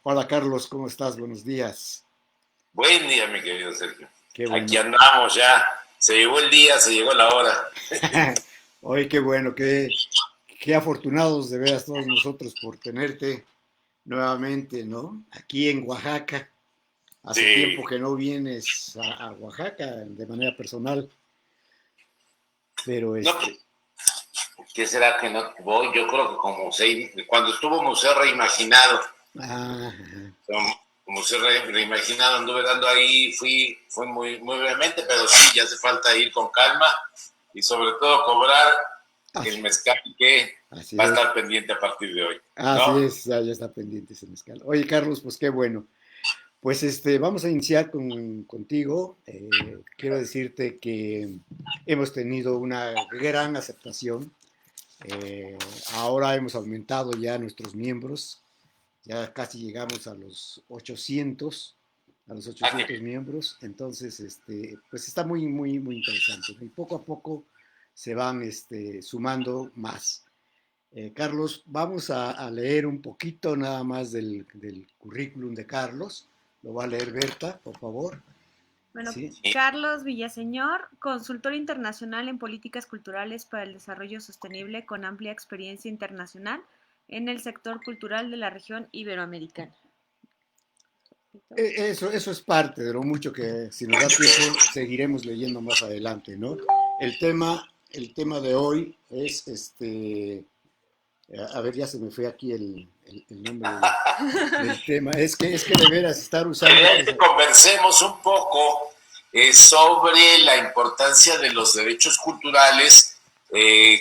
Hola Carlos, ¿cómo estás? Buenos días. Buen día, mi querido Sergio. Qué Aquí bueno. andamos ya. Se llegó el día, se llegó la hora. Oye, qué bueno, qué afortunados de veras todos nosotros por tenerte nuevamente, ¿no? Aquí en Oaxaca. Hace tiempo Sí. que no vienes a Oaxaca de manera personal, pero No, ¿qué será que no voy? Yo creo que como cuando estuvo Museo Reimaginado, ah, como Museo Reimaginado anduve dando ahí, fui muy brevemente, pero sí, ya hace falta ir con calma y sobre todo cobrar el así, mezcal que así va a es, estar pendiente a partir de hoy, así ¿no? es, ya está pendiente ese mezcal. Oye Carlos, pues qué bueno. Pues vamos a iniciar contigo. Quiero decirte que hemos tenido una gran aceptación. Ahora hemos aumentado ya nuestros miembros. Ya casi llegamos a los Ah, qué 800 bien. miembros. Entonces, pues está muy interesante, ¿no? Y poco a poco se van sumando más. Carlos, vamos a leer un poquito nada más del currículum de Carlos. Lo va a leer Berta, por favor. Bueno, Sí. Carlos Villaseñor, consultor internacional en políticas culturales para el desarrollo sostenible con amplia experiencia internacional en el sector cultural de la región iberoamericana. Eso es parte de lo mucho que, si nos da tiempo, seguiremos leyendo más adelante, ¿no? El tema de hoy es a ver, ya se me fue aquí el nombre del tema. Es que de veras estar La usando idea es estas. que conversemos un poco sobre la importancia de los derechos culturales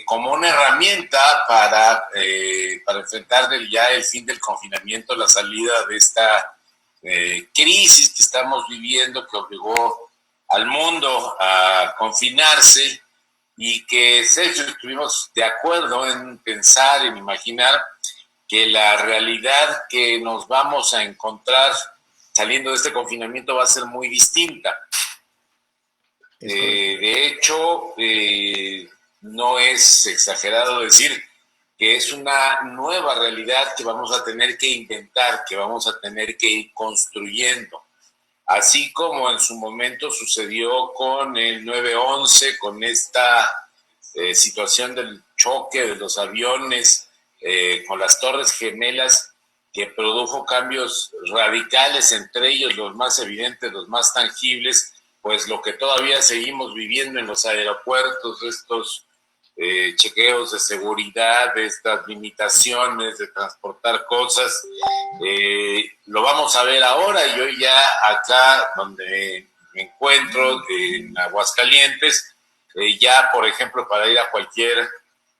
como una herramienta para enfrentar ya el fin del confinamiento, la salida de esta crisis que estamos viviendo que obligó al mundo a confinarse y que Sergio estuvimos de acuerdo en pensar, en imaginar que la realidad que nos vamos a encontrar saliendo de este confinamiento va a ser muy distinta. Es correcto. De hecho, no es exagerado decir que es una nueva realidad que vamos a tener que inventar, que vamos a tener que ir construyendo. Así como en su momento sucedió con el 9/11, con esta situación del choque de los aviones con las Torres Gemelas, que produjo cambios radicales, entre ellos los más evidentes, los más tangibles, pues lo que todavía seguimos viviendo en los aeropuertos, estos chequeos de seguridad, de estas limitaciones de transportar cosas, lo vamos a ver ahora. Yo ya acá donde me encuentro, en Aguascalientes, ya por ejemplo para ir a cualquier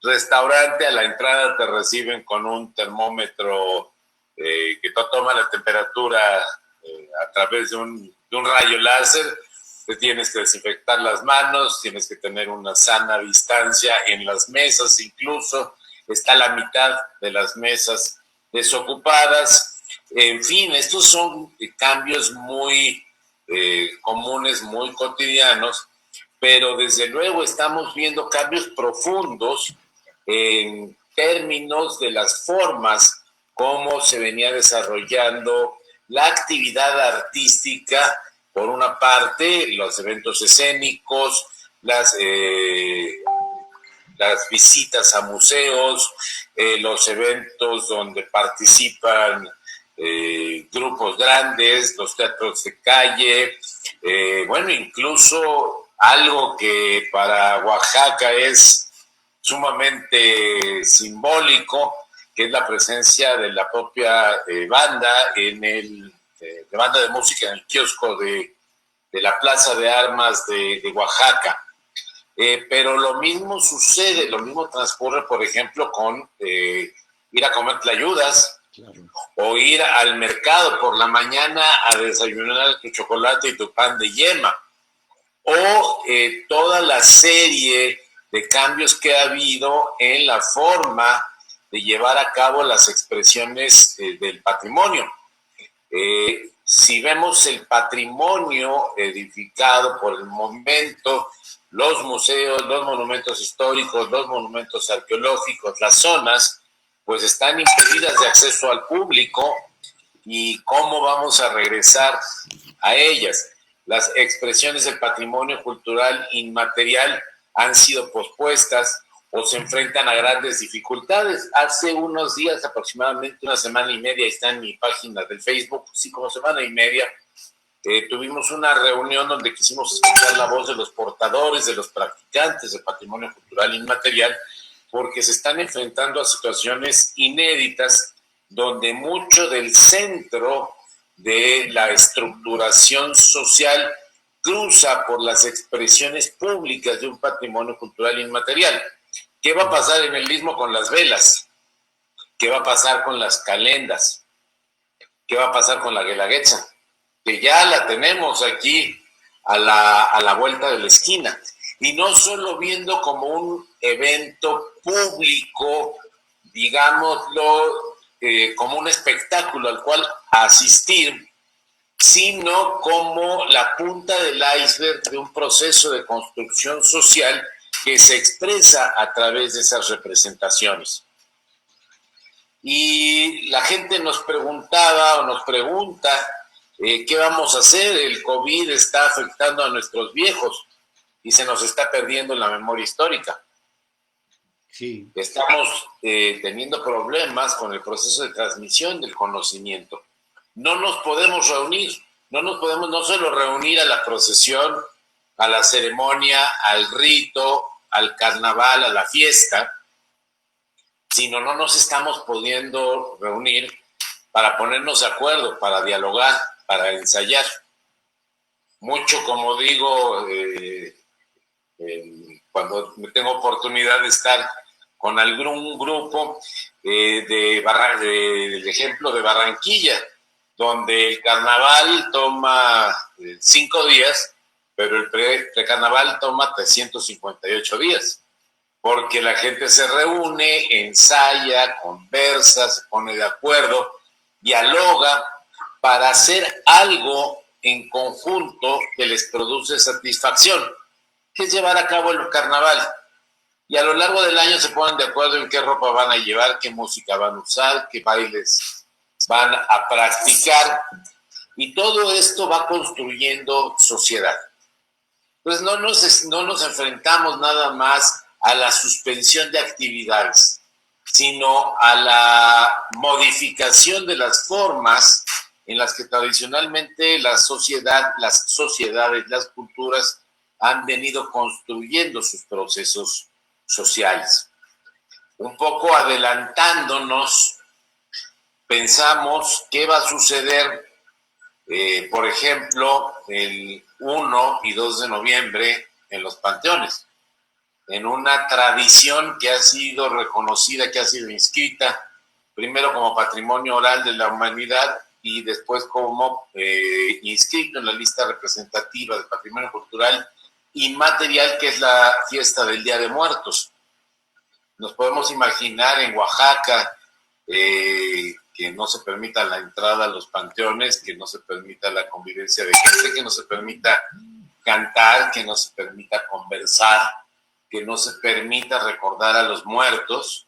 restaurante, a la entrada te reciben con un termómetro que toma la temperatura a través de un rayo láser. Te tienes que desinfectar las manos, tienes que tener una sana distancia en las mesas, incluso está la mitad de las mesas desocupadas. En fin, estos son cambios muy comunes, muy cotidianos, pero desde luego estamos viendo cambios profundos en términos de las formas como se venía desarrollando la actividad artística, por una parte, los eventos escénicos, las visitas a museos, los eventos donde participan grupos grandes, los teatros de calle, bueno, incluso algo que para Oaxaca es sumamente simbólico, que es la presencia de la propia banda de banda de música en el kiosco de la Plaza de Armas de Oaxaca. Pero lo mismo sucede, lo mismo transcurre, por ejemplo, con ir a comer tlayudas Claro. o ir al mercado por la mañana a desayunar tu chocolate y tu pan de yema, o toda la serie de cambios que ha habido en la forma de llevar a cabo las expresiones del patrimonio. Si vemos el patrimonio edificado por el momento, los museos, los monumentos históricos, los monumentos arqueológicos, las zonas, pues están impedidas de acceso al público y cómo vamos a regresar a ellas. Las expresiones del patrimonio cultural inmaterial han sido pospuestas o se enfrentan a grandes dificultades. Hace unos días, aproximadamente una semana y media, está en mi página del Facebook, sí, como semana y media, tuvimos una reunión donde quisimos escuchar la voz de los portadores, de los practicantes del patrimonio cultural inmaterial, porque se están enfrentando a situaciones inéditas donde mucho del centro de la estructuración social cruza por las expresiones públicas de un patrimonio cultural inmaterial. ¿Qué va a pasar en el Istmo con las velas? ¿Qué va a pasar con las calendas? ¿Qué va a pasar con la guelaguetza? Que ya la tenemos aquí a la vuelta de la esquina. Y no solo viendo como un evento público, digámoslo, como un espectáculo al cual asistir, sino como la punta del iceberg de un proceso de construcción social que se expresa a través de esas representaciones. Y la gente nos preguntaba o nos pregunta, ¿qué vamos a hacer? El COVID está afectando a nuestros viejos y se nos está perdiendo la memoria histórica. Sí. Estamos teniendo problemas con el proceso de transmisión del conocimiento. No nos podemos reunir, no solo reunir a la procesión, a la ceremonia, al rito, al carnaval, a la fiesta, sino no nos estamos pudiendo reunir para ponernos de acuerdo, para dialogar, para ensayar. Mucho, como digo, cuando tengo oportunidad de estar con algún grupo del ejemplo de Barranquilla, donde el carnaval toma 5 días, pero el precarnaval toma 358 días, porque la gente se reúne, ensaya, conversa, se pone de acuerdo, dialoga para hacer algo en conjunto que les produce satisfacción, que es llevar a cabo el carnaval. Y a lo largo del año se ponen de acuerdo en qué ropa van a llevar, qué música van a usar, qué bailes van a practicar. Y todo esto va construyendo sociedad. Pues no nos enfrentamos nada más a la suspensión de actividades, sino a la modificación de las formas en las que tradicionalmente las sociedades, las culturas han venido construyendo sus procesos sociales. Un poco adelantándonos, pensamos qué va a suceder, por ejemplo, el 1 y 2 de noviembre en los panteones, en una tradición que ha sido reconocida, que ha sido inscrita, primero como patrimonio oral de la humanidad y después como inscrito en la lista representativa del patrimonio cultural inmaterial, que es la fiesta del Día de Muertos. Nos podemos imaginar en Oaxaca que no se permita la entrada a los panteones, que no se permita la convivencia de gente, que no se permita cantar, que no se permita conversar, que no se permita recordar a los muertos.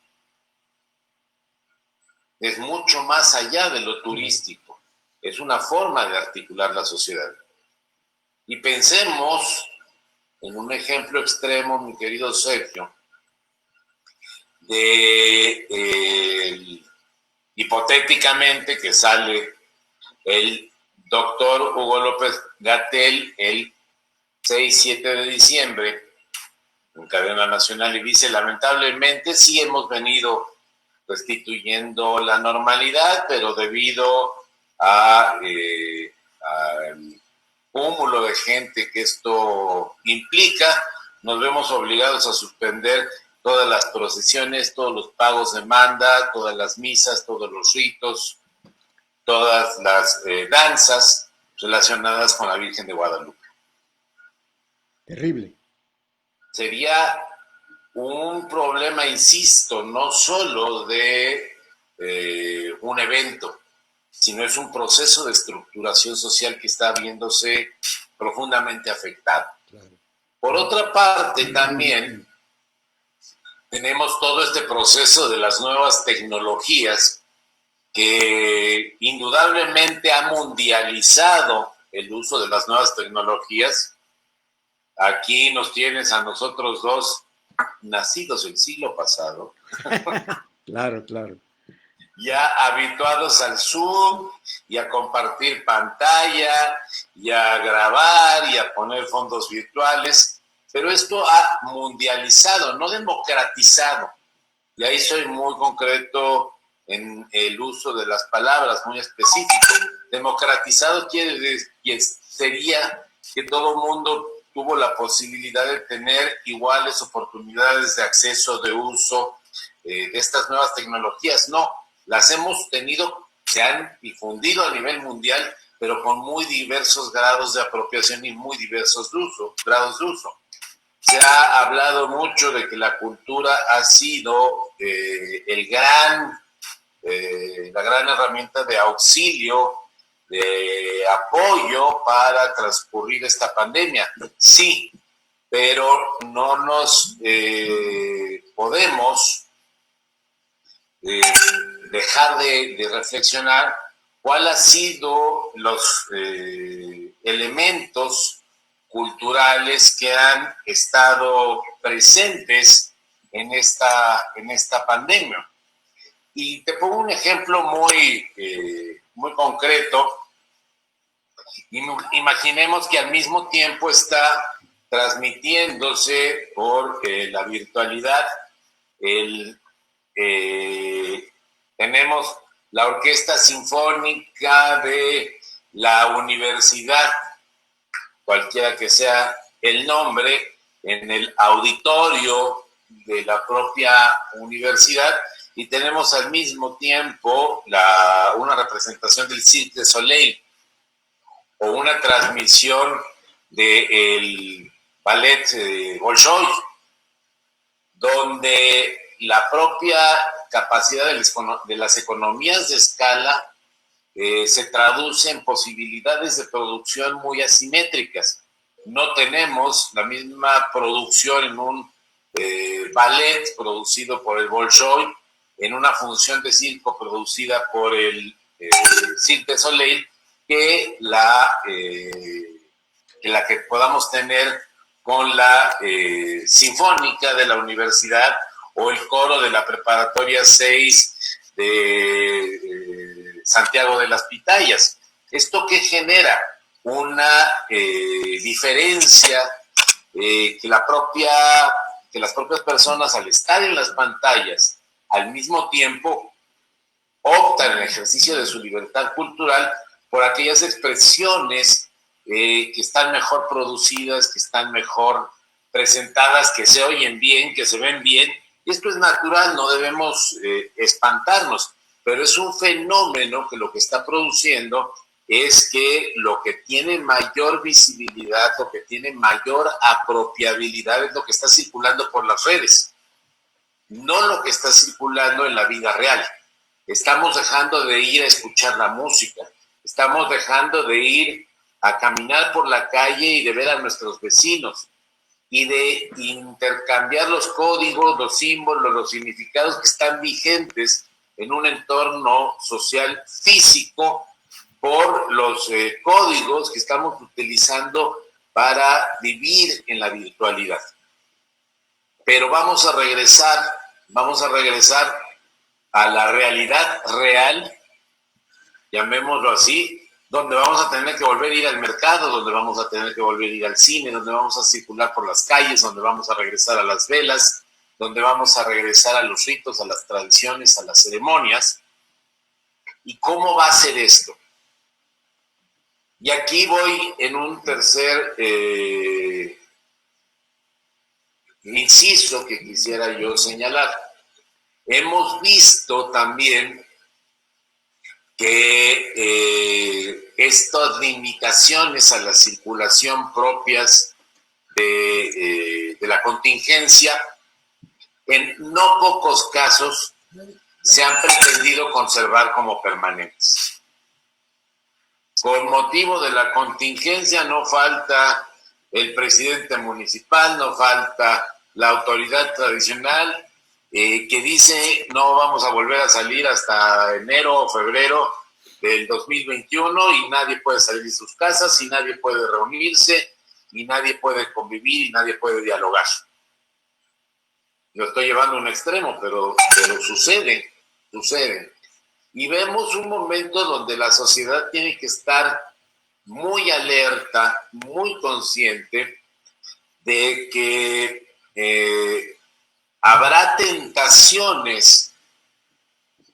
Es mucho más allá de lo turístico. Es una forma de articular la sociedad. Y pensemos en un ejemplo extremo, mi querido Sergio, hipotéticamente que sale el doctor Hugo López-Gatell el 6-7 de diciembre en cadena nacional y dice: lamentablemente sí hemos venido restituyendo la normalidad, pero debido al cúmulo de gente que esto implica, nos vemos obligados a suspender todas las procesiones, todos los pagos de manda, todas las misas, todos los ritos, todas las danzas relacionadas con la Virgen de Guadalupe. Terrible. Sería un problema, insisto, no solo de un evento, sino es un proceso de estructuración social que está viéndose profundamente afectado. Claro. Por otra parte, también tenemos todo este proceso de las nuevas tecnologías que indudablemente ha mundializado el uso de las nuevas tecnologías. Aquí nos tienes a nosotros dos, nacidos el siglo pasado. Claro, claro. Ya habituados al Zoom y a compartir pantalla y a grabar y a poner fondos virtuales, pero esto ha mundializado, no democratizado. Y ahí soy muy concreto en el uso de las palabras, muy específico. Democratizado quiere decir que sería que todo el mundo tuvo la posibilidad de tener iguales oportunidades de acceso, de uso de estas nuevas tecnologías. No, las hemos tenido, se han difundido a nivel mundial, pero con muy diversos grados de apropiación y muy diversos grados de uso. Se ha hablado mucho de que la cultura ha sido la gran herramienta de auxilio, de apoyo para transcurrir esta pandemia. Sí, pero no nos podemos dejar de reflexionar cuál ha sido los elementos culturales que han estado presentes en esta pandemia. Y te pongo un ejemplo muy concreto. Imaginemos que al mismo tiempo está transmitiéndose por la virtualidad. Tenemos la Orquesta Sinfónica de la Universidad, cualquiera que sea el nombre, en el auditorio de la propia universidad, y tenemos al mismo tiempo una representación del Cirque du Soleil o una transmisión del ballet Bolshoi, donde la propia capacidad de las economías de escala se traduce en posibilidades de producción muy asimétricas. No tenemos la misma producción en un ballet producido por el Bolshoi, en una función de circo producida por el Cirque du Soleil, que la que podamos tener con la Sinfónica de la Universidad o el coro de la Preparatoria 6 de Santiago de las Pitayas. ¿Esto qué genera? Una diferencia que las propias personas, al estar en las pantallas, al mismo tiempo optan en el ejercicio de su libertad cultural por aquellas expresiones que están mejor producidas, que están mejor presentadas, que se oyen bien, que se ven bien. Esto es natural, no debemos espantarnos, pero es un fenómeno que lo que está produciendo es que lo que tiene mayor visibilidad, lo que tiene mayor apropiabilidad es lo que está circulando por las redes, no lo que está circulando en la vida real. Estamos dejando de ir a escuchar la música, estamos dejando de ir a caminar por la calle y de ver a nuestros vecinos y de intercambiar los códigos, los símbolos, los significados que están vigentes en un entorno social físico por los códigos que estamos utilizando para vivir en la virtualidad. Pero vamos a regresar a la realidad real, llamémoslo así, donde vamos a tener que volver a ir al mercado, donde vamos a tener que volver a ir al cine, donde vamos a circular por las calles, donde vamos a regresar a las velas, donde vamos a regresar a los ritos, a las tradiciones, a las ceremonias. ¿Y cómo va a ser esto? Y aquí voy en un tercer inciso que quisiera yo señalar. Hemos visto también que estas limitaciones a la circulación propias de la contingencia, en no pocos casos, se han pretendido conservar como permanentes. Con motivo de la contingencia no falta el presidente municipal, no falta la autoridad tradicional que dice no vamos a volver a salir hasta enero o febrero del 2021 y nadie puede salir de sus casas y nadie puede reunirse y nadie puede convivir y nadie puede dialogar. Lo estoy llevando a un extremo, pero sucede. Y vemos un momento donde la sociedad tiene que estar muy alerta, muy consciente de que habrá tentaciones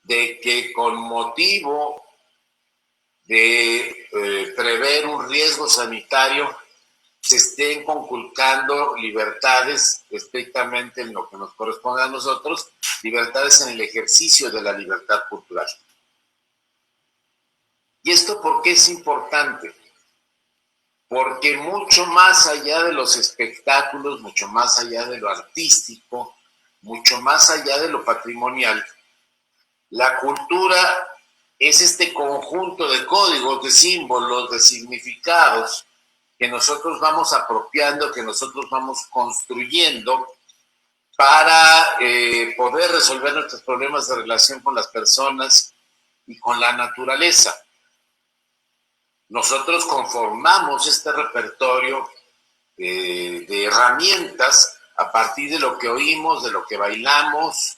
de que con motivo de prever un riesgo sanitario se estén conculcando libertades, estrictamente en lo que nos corresponde a nosotros, libertades en el ejercicio de la libertad cultural. ¿Y esto por qué es importante? Porque mucho más allá de los espectáculos, mucho más allá de lo artístico, mucho más allá de lo patrimonial, la cultura es este conjunto de códigos, de símbolos, de significados que nosotros vamos apropiando, que nosotros vamos construyendo para poder resolver nuestros problemas de relación con las personas y con la naturaleza. Nosotros conformamos este repertorio de herramientas a partir de lo que oímos, de lo que bailamos,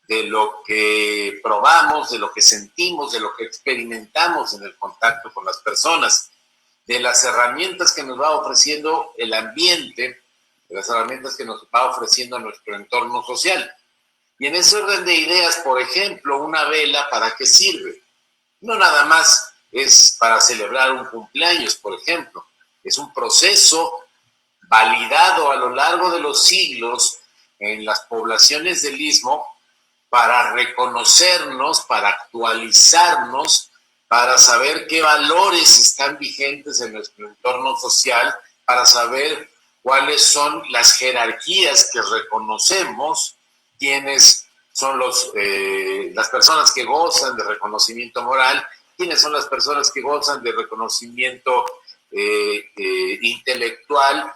de lo que probamos, de lo que sentimos, de lo que experimentamos en el contacto con las personas, de las herramientas que nos va ofreciendo el ambiente, de las herramientas que nos va ofreciendo nuestro entorno social. Y en ese orden de ideas, por ejemplo, una vela, ¿para qué sirve? No nada más es para celebrar un cumpleaños, por ejemplo. Es un proceso validado a lo largo de los siglos en las poblaciones del Istmo para reconocernos, para actualizarnos, para saber qué valores están vigentes en nuestro entorno social, para saber cuáles son las jerarquías que reconocemos, quiénes son las personas que gozan de reconocimiento moral, quiénes son las personas que gozan de reconocimiento intelectual,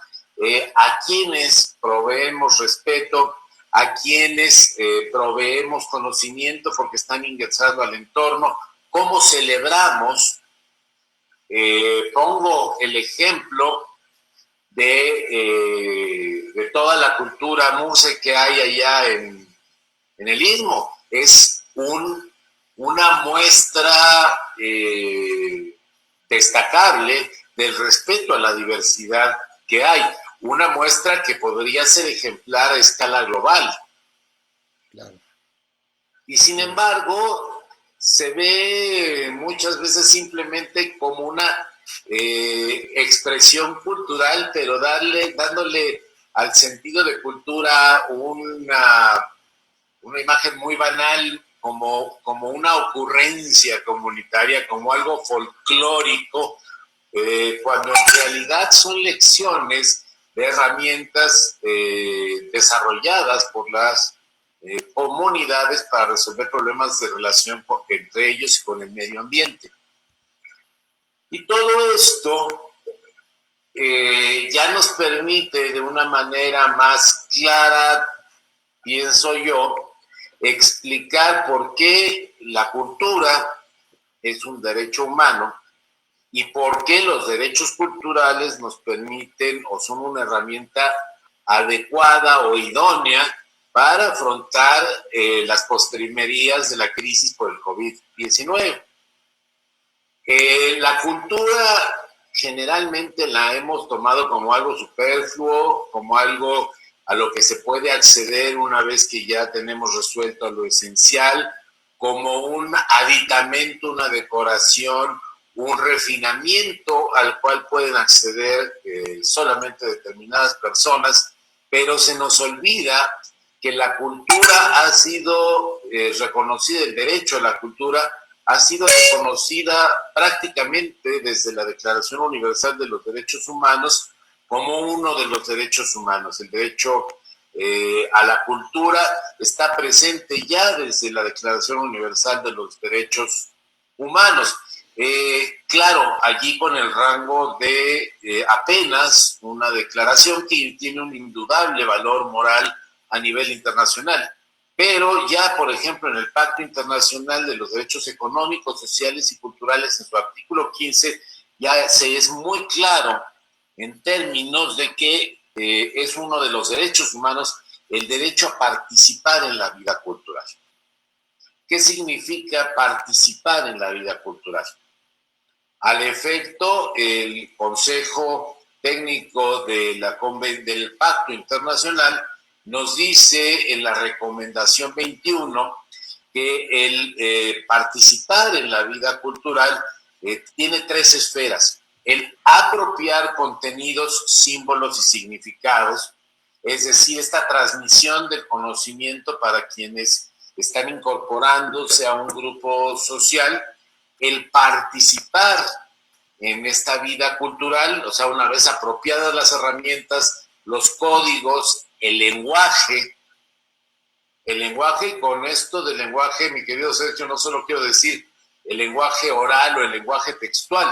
a quienes proveemos respeto, a quienes proveemos conocimiento porque están ingresando al entorno, cómo celebramos. Pongo el ejemplo de toda la cultura murce que hay allá en el Istmo. Es una muestra destacable del respeto a la diversidad que hay. Una muestra que podría ser ejemplar a escala global. Claro. Y sin embargo, se ve muchas veces simplemente como una expresión cultural, pero dándole al sentido de cultura una imagen muy banal, como una ocurrencia comunitaria, como algo folclórico, cuando en realidad son lecciones de herramientas desarrolladas por las comunidades para resolver problemas de relación entre ellos y con el medio ambiente. Y todo esto ya nos permite de una manera más clara, pienso yo, explicar por qué la cultura es un derecho humano y por qué los derechos culturales nos permiten o son una herramienta adecuada o idónea para afrontar las postrimerías de la crisis por el COVID-19. La cultura generalmente la hemos tomado como algo superfluo, como algo a lo que se puede acceder una vez que ya tenemos resuelto lo esencial, como un aditamento, una decoración, un refinamiento al cual pueden acceder solamente determinadas personas, pero se nos olvida que la cultura ha sido reconocida, el derecho a la cultura ha sido reconocida prácticamente desde la Declaración Universal de los Derechos Humanos como uno de los derechos humanos. El derecho a la cultura está presente ya desde la Declaración Universal de los Derechos Humanos. Claro, allí con el rango de apenas una declaración que tiene un indudable valor moral a nivel internacional. Pero ya, por ejemplo, en el Pacto Internacional de los Derechos Económicos, Sociales y Culturales, en su artículo 15, ya se es muy claro en términos de que es uno de los derechos humanos el derecho a participar en la vida cultural. ¿Qué significa participar en la vida cultural? Al efecto, el Consejo Técnico del Pacto Internacional nos dice en la recomendación 21 que el participar en la vida cultural tiene tres esferas. El apropiar contenidos, símbolos y significados, es decir, esta transmisión del conocimiento para quienes están incorporándose a un grupo social, el participar en esta vida cultural, o sea, una vez apropiadas las herramientas, los códigos, el lenguaje, y con esto del lenguaje, mi querido Sergio, no solo quiero decir el lenguaje oral o el lenguaje textual,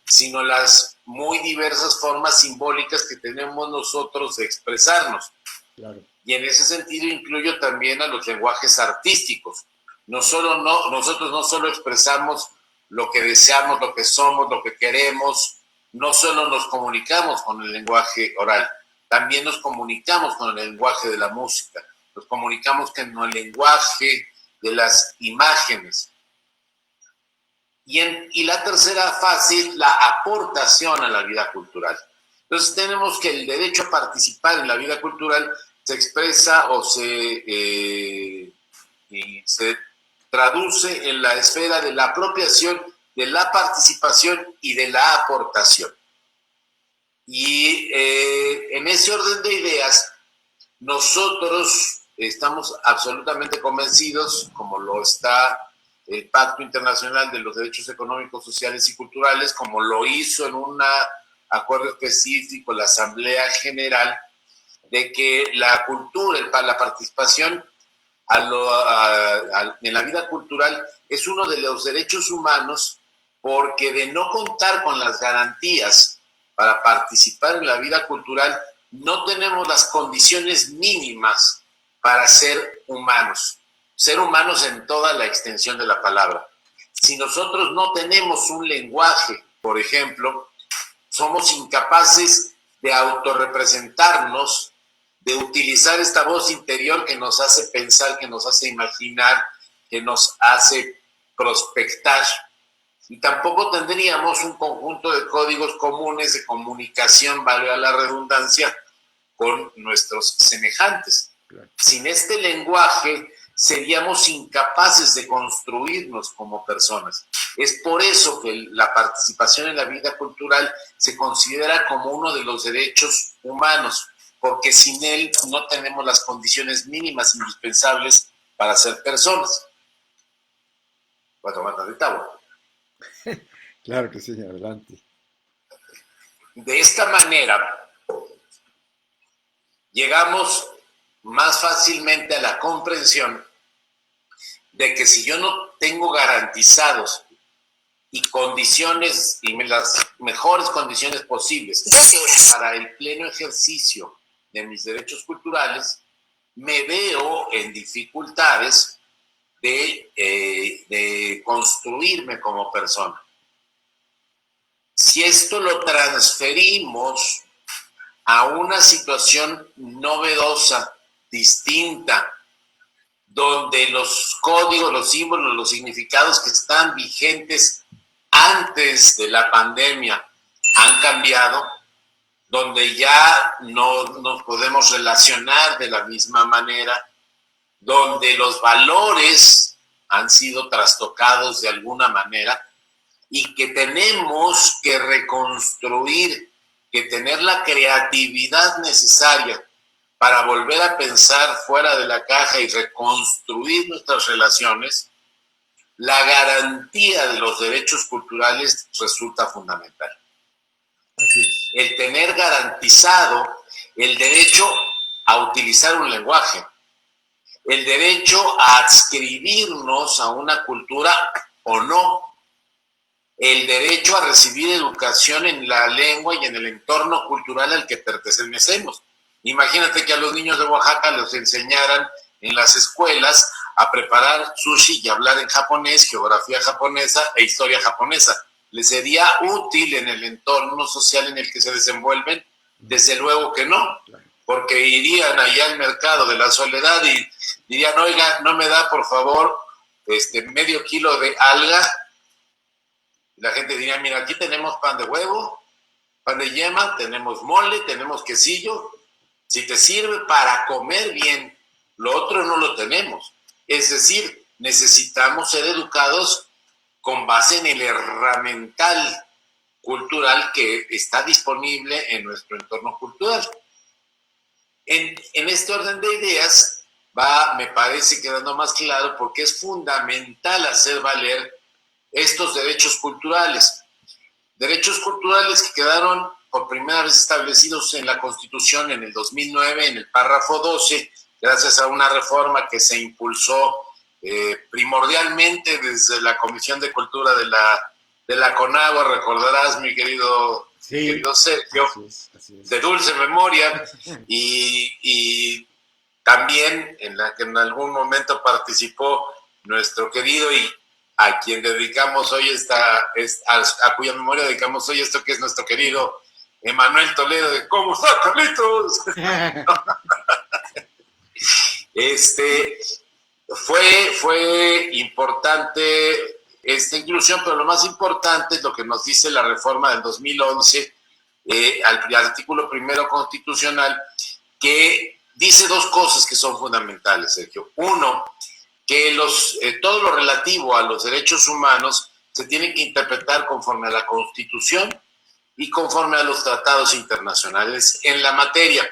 sino las muy diversas formas simbólicas que tenemos nosotros de expresarnos. Claro. Y en ese sentido incluyo también a los lenguajes artísticos. Nosotros no solo expresamos lo que deseamos, lo que somos, lo que queremos, no solo nos comunicamos con el lenguaje oral, también nos comunicamos con el lenguaje de la música, nos comunicamos con el lenguaje de las imágenes. Y la tercera fase es la aportación a la vida cultural. Entonces tenemos que el derecho a participar en la vida cultural se expresa o se traduce en la esfera de la apropiación, de la participación y de la aportación. Y en ese orden de ideas, nosotros estamos absolutamente convencidos, como lo está el Pacto Internacional de los Derechos Económicos, Sociales y Culturales, como lo hizo en un acuerdo específico la Asamblea General, de que la cultura, la participación en la vida cultural es uno de los derechos humanos, porque de no contar con las garantías para participar en la vida cultural, no tenemos las condiciones mínimas para ser humanos en toda la extensión de la palabra. Si nosotros no tenemos un lenguaje, por ejemplo, somos incapaces de autorrepresentarnos, de utilizar esta voz interior que nos hace pensar, que nos hace imaginar, que nos hace prospectar. Y tampoco tendríamos un conjunto de códigos comunes de comunicación, valga la redundancia, con nuestros semejantes. Claro. Sin este lenguaje seríamos incapaces de construirnos como personas. Es por eso que la participación en la vida cultural se considera como uno de los derechos humanos, porque sin él no tenemos las condiciones mínimas indispensables para ser personas. Voy a tomar tantita agua. Claro que sí, adelante. De esta manera, llegamos más fácilmente a la comprensión de que si yo no tengo garantizados y condiciones, y las mejores condiciones posibles para el pleno ejercicio de mis derechos culturales, me veo en dificultades de construirme como persona. Si esto lo transferimos a una situación novedosa, distinta, donde los códigos, los símbolos, los significados que están vigentes antes de la pandemia han cambiado, donde ya no nos podemos relacionar de la misma manera, donde los valores han sido trastocados de alguna manera y que tenemos que reconstruir, que tener la creatividad necesaria para volver a pensar fuera de la caja y reconstruir nuestras relaciones, la garantía de los derechos culturales resulta fundamental. Así es. El tener garantizado el derecho a utilizar un lenguaje, el derecho a adscribirnos a una cultura o no, el derecho a recibir educación en la lengua y en el entorno cultural al que pertenecemos. Imagínate que a los niños de Oaxaca les enseñaran en las escuelas a preparar sushi y hablar en japonés, geografía japonesa e historia japonesa. ¿Les sería útil en el entorno social en el que se desenvuelven? Desde luego que no, porque irían allá al mercado de la soledad y dirían, oiga, ¿no me da por favor medio kilo de alga? La gente diría, mira, aquí tenemos pan de huevo, pan de yema, tenemos mole, tenemos quesillo. Si te sirve para comer bien, lo otro no lo tenemos. Es decir, necesitamos ser educados con base en el herramental cultural que está disponible en nuestro entorno cultural. En este orden de ideas va, me parece, quedando más claro porque es fundamental hacer valer estos derechos culturales. Derechos culturales que quedaron por primera vez establecidos en la Constitución en el 2009, en el párrafo 12, gracias a una reforma que se impulsó primordialmente desde la Comisión de Cultura de la CONAGUA, recordarás, mi querido, sí, querido Sergio, así es. de dulce memoria, y también en la que en algún momento participó nuestro querido y a quien dedicamos hoy a cuya memoria dedicamos hoy esto que es nuestro querido Emanuel Toledo, de ¿cómo está, Carlitos? Fue importante esta inclusión, pero lo más importante es lo que nos dice la reforma del 2011 al artículo primero constitucional, que dice dos cosas que son fundamentales, Sergio. Uno, que todo lo relativo a los derechos humanos se tiene que interpretar conforme a la Constitución y conforme a los tratados internacionales en la materia.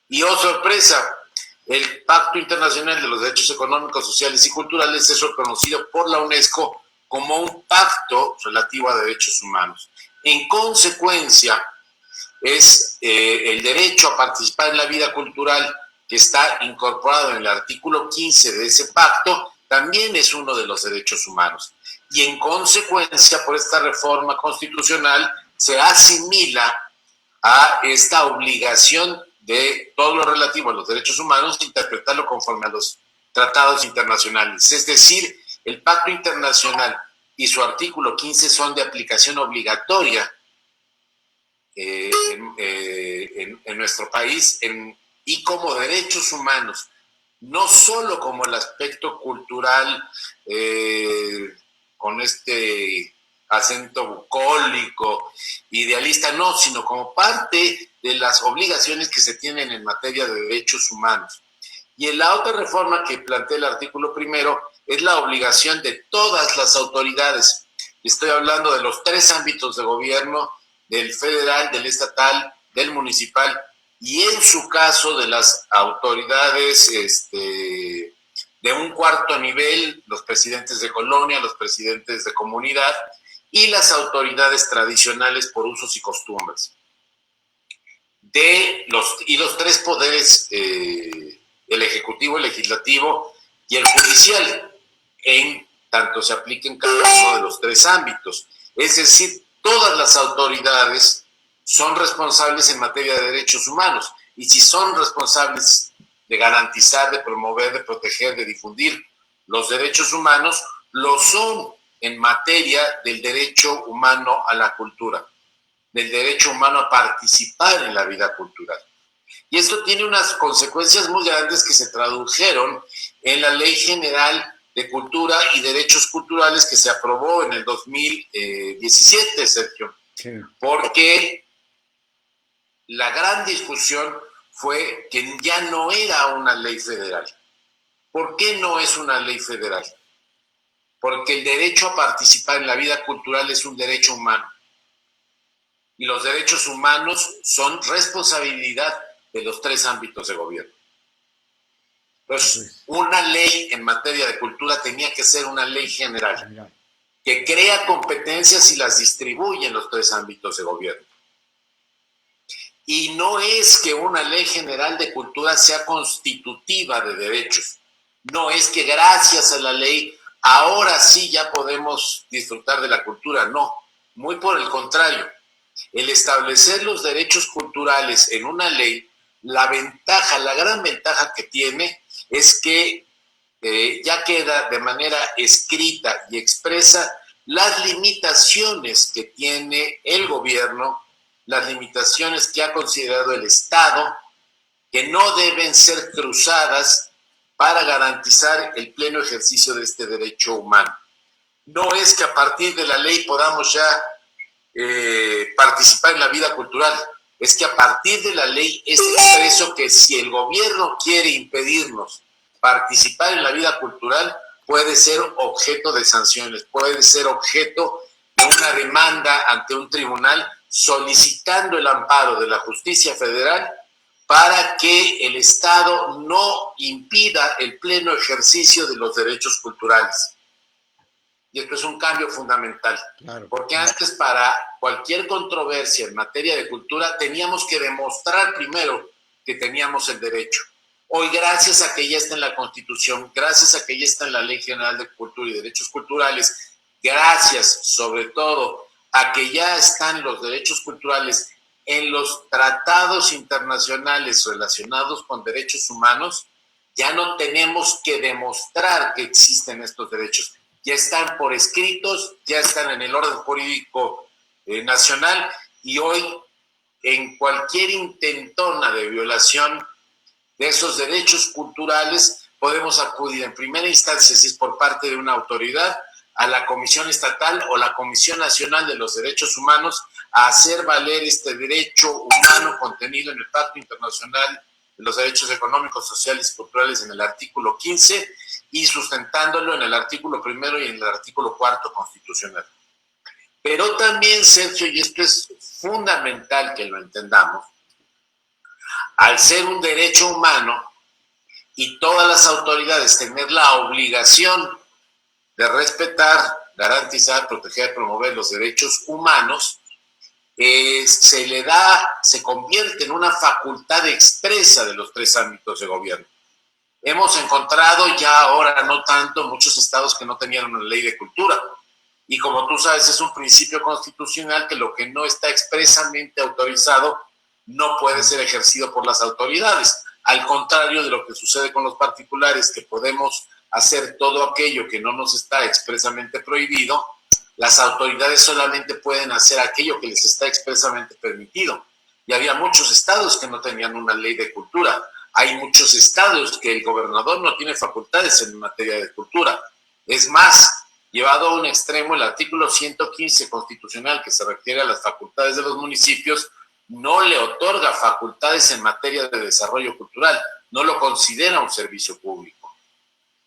Y oh sorpresa, el Pacto Internacional de los Derechos Económicos, Sociales y Culturales es reconocido por la UNESCO como un pacto relativo a derechos humanos. En consecuencia, es el derecho a participar en la vida cultural que está incorporado en el artículo 15 de ese pacto, también es uno de los derechos humanos. Y en consecuencia, por esta reforma constitucional, se asimila a esta obligación de todo lo relativo a los derechos humanos, interpretarlo conforme a los tratados internacionales. Es decir, el Pacto Internacional y su artículo 15 son de aplicación obligatoria en nuestro país y como derechos humanos, no solo como el aspecto cultural con este acento bucólico, idealista, no, sino como parte de las obligaciones que se tienen en materia de derechos humanos. Y en la otra reforma que plantea el artículo primero es la obligación de todas las autoridades. Estoy hablando de los tres ámbitos de gobierno, del federal, del estatal, del municipal, y en su caso de las autoridades de un cuarto nivel, los presidentes de colonia, los presidentes de comunidad y las autoridades tradicionales por usos y costumbres. Los tres poderes, el ejecutivo, el legislativo y el judicial, en tanto se apliquen cada uno de los tres ámbitos. Es decir, todas las autoridades son responsables en materia de derechos humanos, y si son responsables de garantizar, de promover, de proteger, de difundir los derechos humanos, lo son en materia del derecho humano a la cultura, del derecho humano a participar en la vida cultural. Y esto tiene unas consecuencias muy grandes que se tradujeron en la Ley General de Cultura y Derechos Culturales que se aprobó en el 2017, Sergio. Sí. Porque la gran discusión fue que ya no era una ley federal. ¿Por qué no es una ley federal? Porque el derecho a participar en la vida cultural es un derecho humano. Y los derechos humanos son responsabilidad de los tres ámbitos de gobierno. Entonces, una ley en materia de cultura tenía que ser una ley general, que crea competencias y las distribuye en los tres ámbitos de gobierno. Y no es que una ley general de cultura sea constitutiva de derechos. No es que gracias a la ley ahora sí ya podemos disfrutar de la cultura. No, muy por el contrario. El establecer los derechos culturales en una ley, la gran ventaja que tiene es que ya queda de manera escrita y expresa las limitaciones que tiene el gobierno, las limitaciones que ha considerado el Estado, que no deben ser cruzadas para garantizar el pleno ejercicio de este derecho humano. No es que a partir de la ley podamos ya participar en la vida cultural, es que a partir de la ley es expreso que si el gobierno quiere impedirnos participar en la vida cultural, puede ser objeto de sanciones, puede ser objeto de una demanda ante un tribunal solicitando el amparo de la justicia federal para que el Estado no impida el pleno ejercicio de los derechos culturales. Y esto es un cambio fundamental, claro, porque antes para cualquier controversia en materia de cultura teníamos que demostrar primero que teníamos el derecho. Hoy, gracias a que ya está en la Constitución, gracias a que ya está en la Ley General de Cultura y Derechos Culturales, gracias sobre todo a que ya están los derechos culturales en los tratados internacionales relacionados con derechos humanos, ya no tenemos que demostrar que existen estos derechos. Ya están por escritos, ya están en el orden jurídico nacional, y hoy en cualquier intentona de violación de esos derechos culturales podemos acudir en primera instancia, si es por parte de una autoridad, a la Comisión Estatal o la Comisión Nacional de los Derechos Humanos a hacer valer este derecho humano contenido en el Pacto Internacional de los Derechos Económicos, Sociales y Culturales en el artículo 15 y sustentándolo en el artículo 1 y en el artículo 4 constitucional. Pero también, Sergio, y esto es fundamental que lo entendamos, al ser un derecho humano y todas las autoridades tener la obligación de respetar, garantizar, proteger, promover los derechos humanos, se convierte en una facultad expresa de los tres ámbitos de gobierno. Hemos encontrado ya ahora, no tanto, muchos estados que no tenían una ley de cultura. Y como tú sabes, es un principio constitucional que lo que no está expresamente autorizado no puede ser ejercido por las autoridades. Al contrario de lo que sucede con los particulares, que podemos hacer todo aquello que no nos está expresamente prohibido, las autoridades solamente pueden hacer aquello que les está expresamente permitido. Y había muchos estados que no tenían una ley de cultura. Hay muchos estados que el gobernador no tiene facultades en materia de cultura. Es más, llevado a un extremo, el artículo 115 constitucional, que se refiere a las facultades de los municipios, no le otorga facultades en materia de desarrollo cultural, no lo considera un servicio público.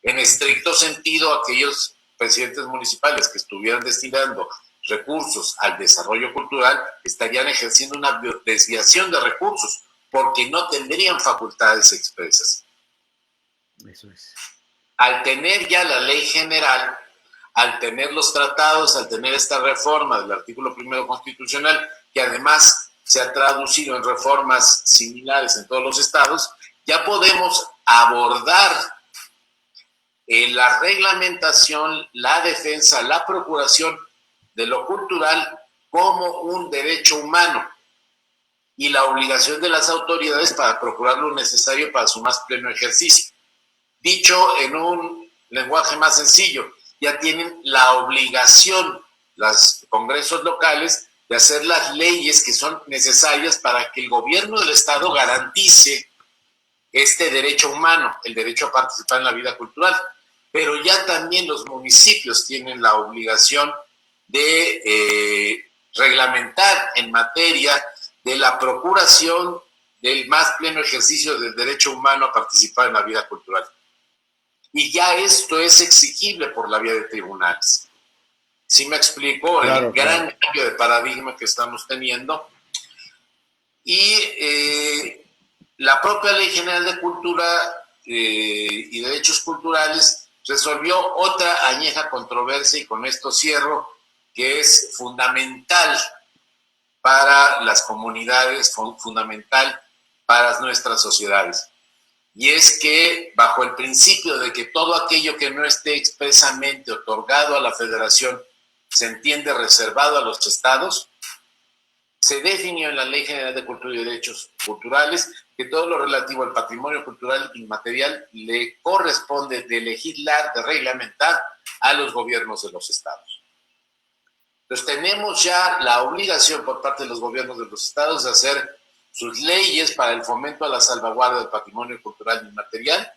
En estricto sentido, aquellos presidentes municipales que estuvieran destinando recursos al desarrollo cultural estarían ejerciendo una desviación de recursos porque no tendrían facultades expresas. Eso es. Al tener ya la ley general, al tener los tratados, al tener esta reforma del artículo 1 constitucional, que además se ha traducido en reformas similares en todos los estados, ya podemos abordar la reglamentación, la defensa, la procuración de lo cultural como un derecho humano y la obligación de las autoridades para procurar lo necesario para su más pleno ejercicio. Dicho en un lenguaje más sencillo, ya tienen la obligación los congresos locales de hacer las leyes que son necesarias para que el gobierno del Estado garantice este derecho humano, el derecho a participar en la vida cultural. Pero ya también los municipios tienen la obligación de reglamentar en materia de la procuración del más pleno ejercicio del derecho humano a participar en la vida cultural. Y ya esto es exigible por la vía de tribunales. ¿Sí me explico? Claro, el gran cambio de paradigma que estamos teniendo. Y la propia Ley General de Cultura y Derechos Culturales resolvió otra añeja controversia, y con esto cierro, que es fundamental para las comunidades, fundamental para nuestras sociedades. Y es que, bajo el principio de que todo aquello que no esté expresamente otorgado a la Federación se entiende reservado a los estados, se definió en la Ley General de Cultura y Derechos Culturales que todo lo relativo al patrimonio cultural inmaterial le corresponde de legislar, de reglamentar a los gobiernos de los estados. Entonces tenemos ya la obligación por parte de los gobiernos de los estados de hacer sus leyes para el fomento a la salvaguarda del patrimonio cultural inmaterial,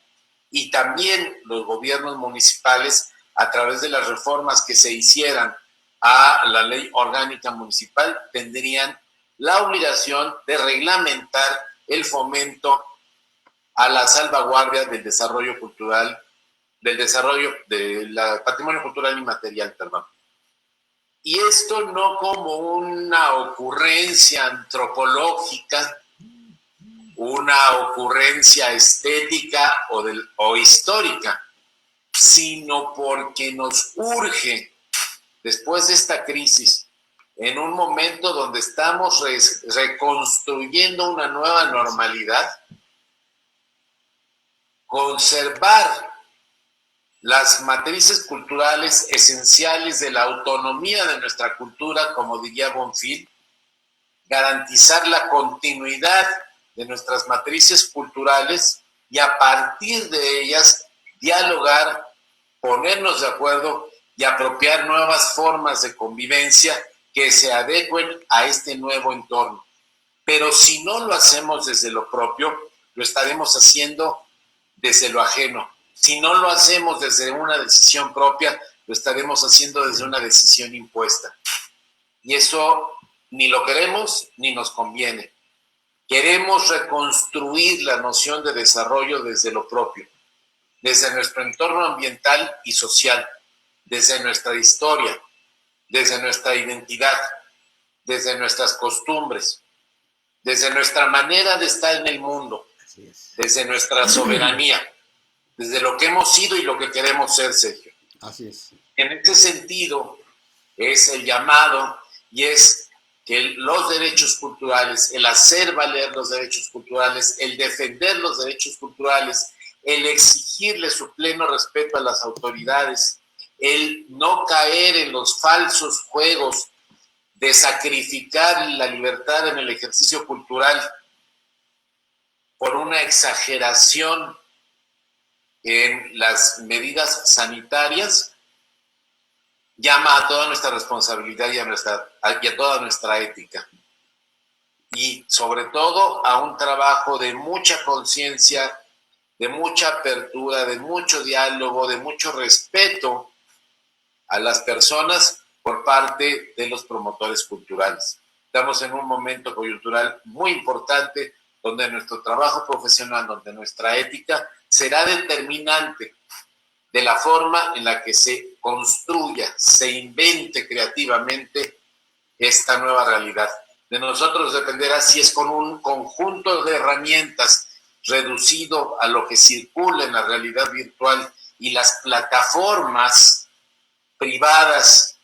y también los gobiernos municipales, a través de las reformas que se hicieran a la ley orgánica municipal, tendrían la obligación de reglamentar el fomento a la salvaguardia del desarrollo cultural, del desarrollo del patrimonio cultural inmaterial, perdón. Y esto no como una ocurrencia antropológica, una ocurrencia estética o histórica, sino porque nos urge, después de esta crisis, en un momento donde estamos reconstruyendo una nueva normalidad, conservar las matrices culturales esenciales de la autonomía de nuestra cultura, como diría Bonfil, garantizar la continuidad de nuestras matrices culturales y a partir de ellas dialogar, ponernos de acuerdo y apropiar nuevas formas de convivencia que se adecuen a este nuevo entorno. Pero si no lo hacemos desde lo propio, lo estaremos haciendo desde lo ajeno. Si no lo hacemos desde una decisión propia, lo estaremos haciendo desde una decisión impuesta. Y eso ni lo queremos ni nos conviene. Queremos reconstruir la noción de desarrollo desde lo propio, desde nuestro entorno ambiental y social, desde nuestra historia, desde nuestra identidad, desde nuestras costumbres, desde nuestra manera de estar en el mundo, desde nuestra soberanía, desde lo que hemos sido y lo que queremos ser, Sergio. Así es. En este sentido, es el llamado y es que los derechos culturales, el hacer valer los derechos culturales, el defender los derechos culturales, el exigirle su pleno respeto a las autoridades, el no caer en los falsos juegos de sacrificar la libertad en el ejercicio cultural por una exageración en las medidas sanitarias, llama a toda nuestra responsabilidad y a toda nuestra ética. Y sobre todo a un trabajo de mucha conciencia, de mucha apertura, de mucho diálogo, de mucho respeto a las personas por parte de los promotores culturales. Estamos en un momento coyuntural muy importante donde nuestro trabajo profesional, donde nuestra ética será determinante de la forma en la que se construya, se invente creativamente esta nueva realidad. De nosotros dependerá si es con un conjunto de herramientas reducido a lo que circula en la realidad virtual y las plataformas privadas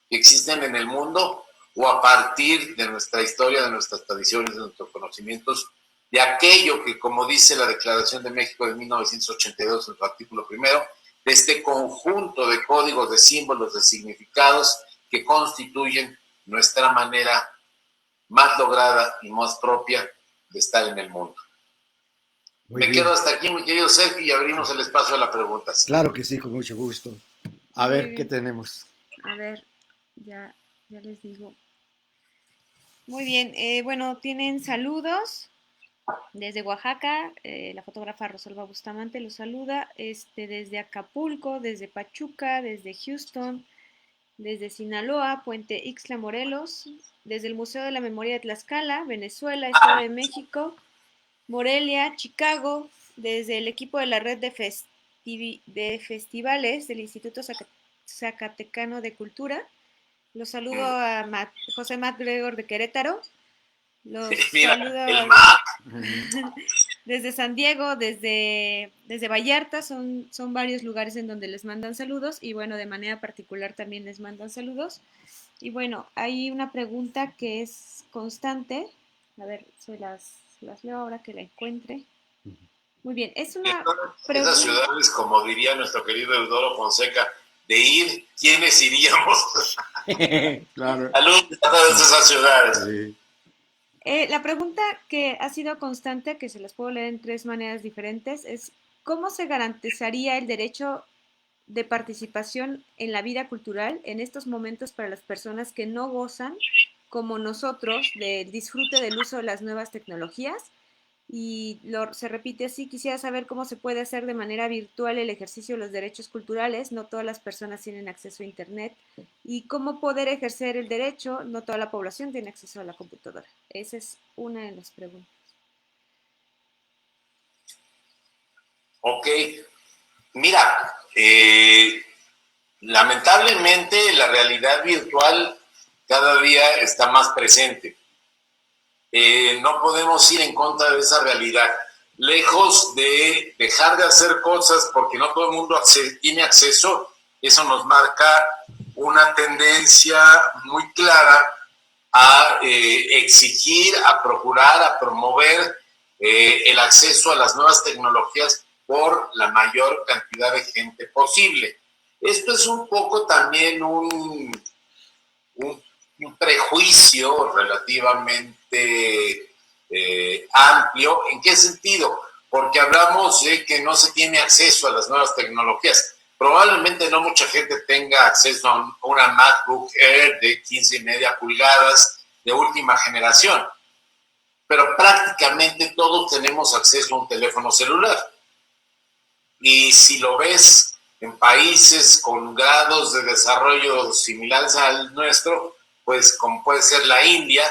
que existen en el mundo, o a partir de nuestra historia, de nuestras tradiciones, de nuestros conocimientos, de aquello que, como dice la Declaración de México de 1982 en su artículo primero, de este conjunto de códigos, de símbolos, de significados que constituyen nuestra manera más lograda y más propia de estar en el mundo. Me quedo hasta aquí, mi querido Sergio, y abrimos el espacio a las preguntas. Claro que sí, con mucho gusto. A ver, ¿qué tenemos? A ver, ya les digo. Muy bien, bueno, tienen saludos desde Oaxaca, la fotógrafa Rosalba Bustamante los saluda, desde Acapulco, desde Pachuca, desde Houston, desde Sinaloa, Puente Ixtla, Morelos, desde el Museo de la Memoria de Tlaxcala, Venezuela, Estado de México, Morelia, Chicago, desde el equipo de la red de festivales del Instituto Zacatecano de Cultura. Los saludo a José MacGregor de Querétaro. Los saludo desde San Diego, desde Vallarta, son varios lugares en donde les mandan saludos y bueno, de manera particular también les mandan saludos. Y bueno, hay una pregunta que es constante. A ver, se las leo ahora que la encuentre. Muy bien, es una pregunta. Esas ciudades, como diría nuestro querido Eudoro Fonseca, de ir, ¿quiénes iríamos? Claro. A todas esas ciudades. Sí. La pregunta que ha sido constante, que se las puedo leer en 3 maneras diferentes, es ¿cómo se garantizaría el derecho de participación en la vida cultural en estos momentos para las personas que no gozan, como nosotros, del disfrute del uso de las nuevas tecnologías? Y se repite así: quisiera saber cómo se puede hacer de manera virtual el ejercicio de los derechos culturales, no todas las personas tienen acceso a internet, y cómo poder ejercer el derecho, no toda la población tiene acceso a la computadora. Esa es una de las preguntas. Ok, mira, lamentablemente la realidad virtual cada día está más presente. No podemos ir en contra de esa realidad. Lejos de dejar de hacer cosas porque no todo el mundo tiene acceso, eso nos marca una tendencia muy clara a exigir, a procurar, a promover el acceso a las nuevas tecnologías por la mayor cantidad de gente posible. Esto es un poco también un prejuicio relativamente amplio. ¿En qué sentido? Porque hablamos de que no se tiene acceso a las nuevas tecnologías. Probablemente no mucha gente tenga acceso a una MacBook Air de 15,5 pulgadas de última generación, pero prácticamente todos tenemos acceso a un teléfono celular. Y si lo ves en países con grados de desarrollo similares al nuestro, pues como puede ser la India,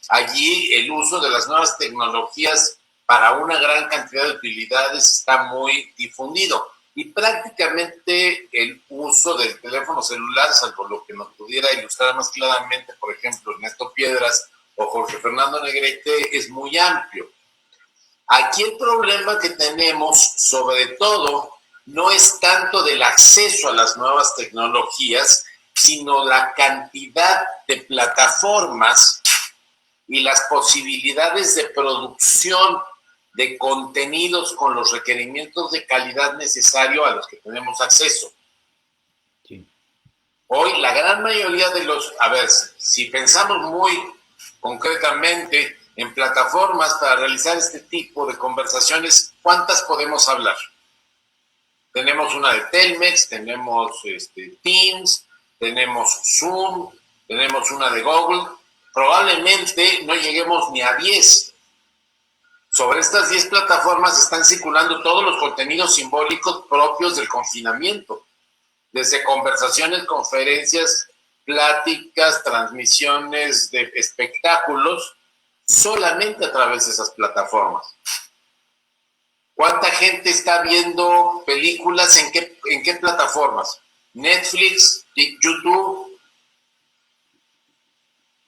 allí el uso de las nuevas tecnologías para una gran cantidad de utilidades está muy difundido. Y prácticamente el uso del teléfono celular, salvo lo que nos pudiera ilustrar más claramente, por ejemplo, Ernesto Piedras o Jorge Fernando Negrete, es muy amplio. Aquí el problema que tenemos, sobre todo, no es tanto del acceso a las nuevas tecnologías, sino la cantidad de plataformas y las posibilidades de producción de contenidos con los requerimientos de calidad necesario a los que tenemos acceso. Sí. Hoy la gran mayoría de los, si pensamos muy concretamente en plataformas para realizar este tipo de conversaciones, ¿cuántas podemos hablar? Tenemos una de Telmex, tenemos Teams, tenemos Zoom, tenemos una de Google. Probablemente no lleguemos ni a 10. Sobre estas 10 plataformas están circulando todos los contenidos simbólicos propios del confinamiento, desde conversaciones, conferencias, pláticas, transmisiones de espectáculos, solamente a través de esas plataformas. ¿Cuánta gente está viendo películas en qué plataformas? Netflix, YouTube.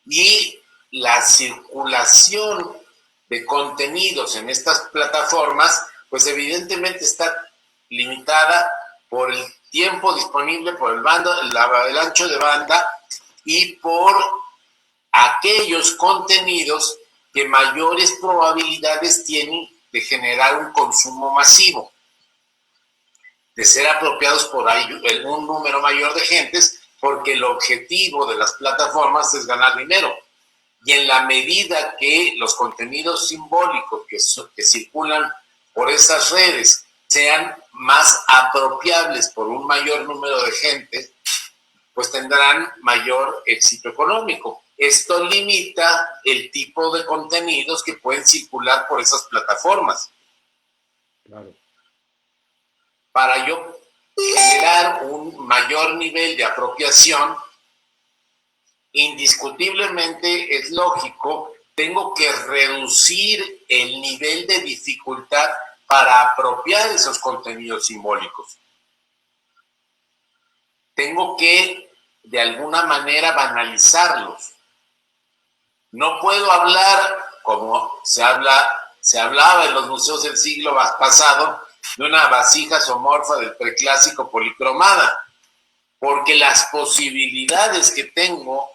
Y la circulación de contenidos en estas plataformas, pues evidentemente está limitada por el tiempo disponible, por el ancho de banda y por aquellos contenidos que mayores probabilidades tienen de generar un consumo masivo, de ser apropiados por un número mayor de gentes, porque el objetivo de las plataformas es ganar dinero. Y en la medida que los contenidos simbólicos que circulan por esas redes sean más apropiables por un mayor número de gente, pues tendrán mayor éxito económico. Esto limita el tipo de contenidos que pueden circular por esas plataformas. Claro. Para yo generar un mayor nivel de apropiación, indiscutiblemente es lógico, tengo que reducir el nivel de dificultad para apropiar esos contenidos simbólicos. Tengo que, de alguna manera, banalizarlos. No puedo hablar, como se hablaba en los museos del siglo pasado, de una vasija zoomorfa del preclásico policromada, porque las posibilidades que tengo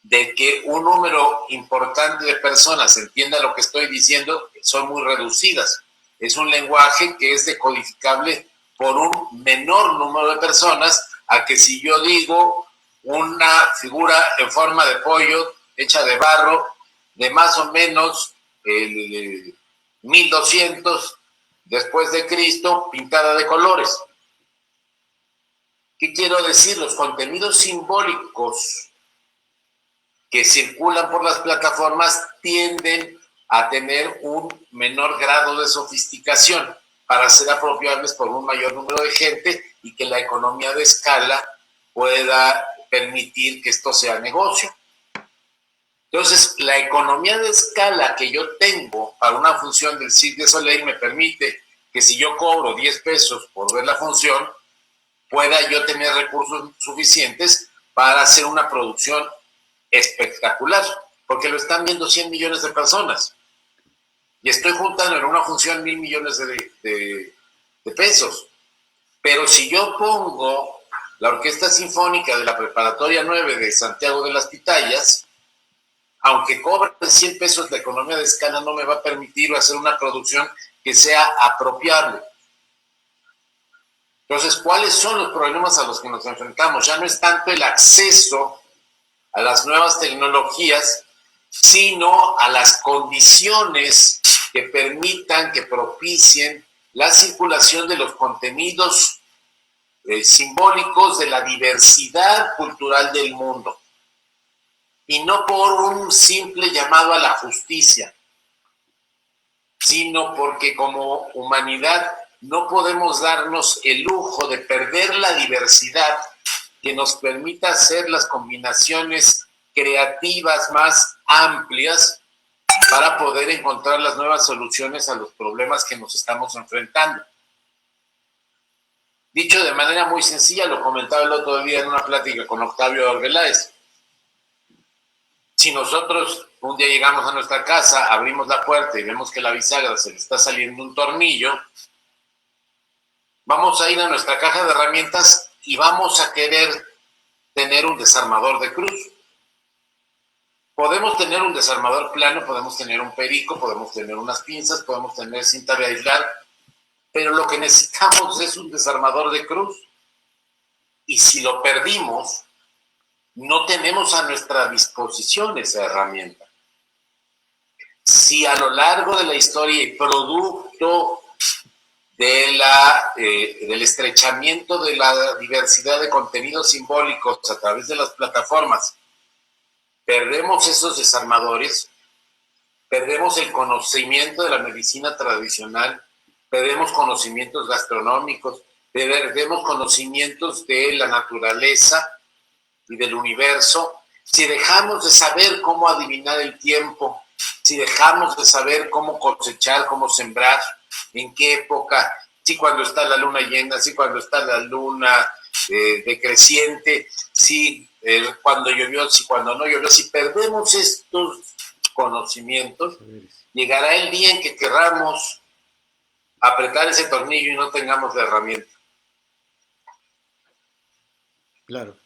de que un número importante de personas entienda lo que estoy diciendo son muy reducidas. Es un lenguaje que es decodificable por un menor número de personas a que si yo digo una figura en forma de pollo hecha de barro de más o menos el 1200 después de Cristo, pintada de colores. ¿Qué quiero decir? Los contenidos simbólicos que circulan por las plataformas tienden a tener un menor grado de sofisticación para ser apropiables por un mayor número de gente y que la economía de escala pueda permitir que esto sea negocio. Entonces, la economía de escala que yo tengo para una función del Cirque du Soleil me permite que si yo cobro 10 pesos por ver la función, pueda yo tener recursos suficientes para hacer una producción espectacular, porque lo están viendo 100 millones de personas. Y estoy juntando en una función 1,000 millones de pesos. Pero si yo pongo la Orquesta Sinfónica de la Preparatoria 9 de Santiago de las Pitayas, aunque cobre 100 pesos, la economía de escala no me va a permitir hacer una producción que sea apropiable. Entonces, ¿cuáles son los problemas a los que nos enfrentamos? Ya no es tanto el acceso a las nuevas tecnologías, sino a las condiciones que permitan, que propicien la circulación de los contenidos simbólicos de la diversidad cultural del mundo. Y no por un simple llamado a la justicia, sino porque como humanidad no podemos darnos el lujo de perder la diversidad que nos permita hacer las combinaciones creativas más amplias para poder encontrar las nuevas soluciones a los problemas que nos estamos enfrentando. Dicho de manera muy sencilla, lo comentaba el otro día en una plática con Octavio Arbeláez. Si nosotros un día llegamos a nuestra casa, abrimos la puerta y vemos que la bisagra se le está saliendo un tornillo, vamos a ir a nuestra caja de herramientas y vamos a querer tener un desarmador de cruz. Podemos tener un desarmador plano, podemos tener un perico, podemos tener unas pinzas, podemos tener cinta de aislar, pero lo que necesitamos es un desarmador de cruz. Y si lo perdimos, no tenemos a nuestra disposición esa herramienta. Si a lo largo de la historia y producto del estrechamiento de la diversidad de contenidos simbólicos a través de las plataformas, perdemos esos desarmadores, perdemos el conocimiento de la medicina tradicional, perdemos conocimientos gastronómicos, perdemos conocimientos de la naturaleza y del universo, si dejamos de saber cómo adivinar el tiempo, si dejamos de saber cómo cosechar, cómo sembrar, en qué época, si cuando está la luna llena, si cuando está la luna decreciente, si cuando llovió, si cuando no llovió, si perdemos estos conocimientos, llegará el día en que querramos apretar ese tornillo y no tengamos la herramienta. Claro.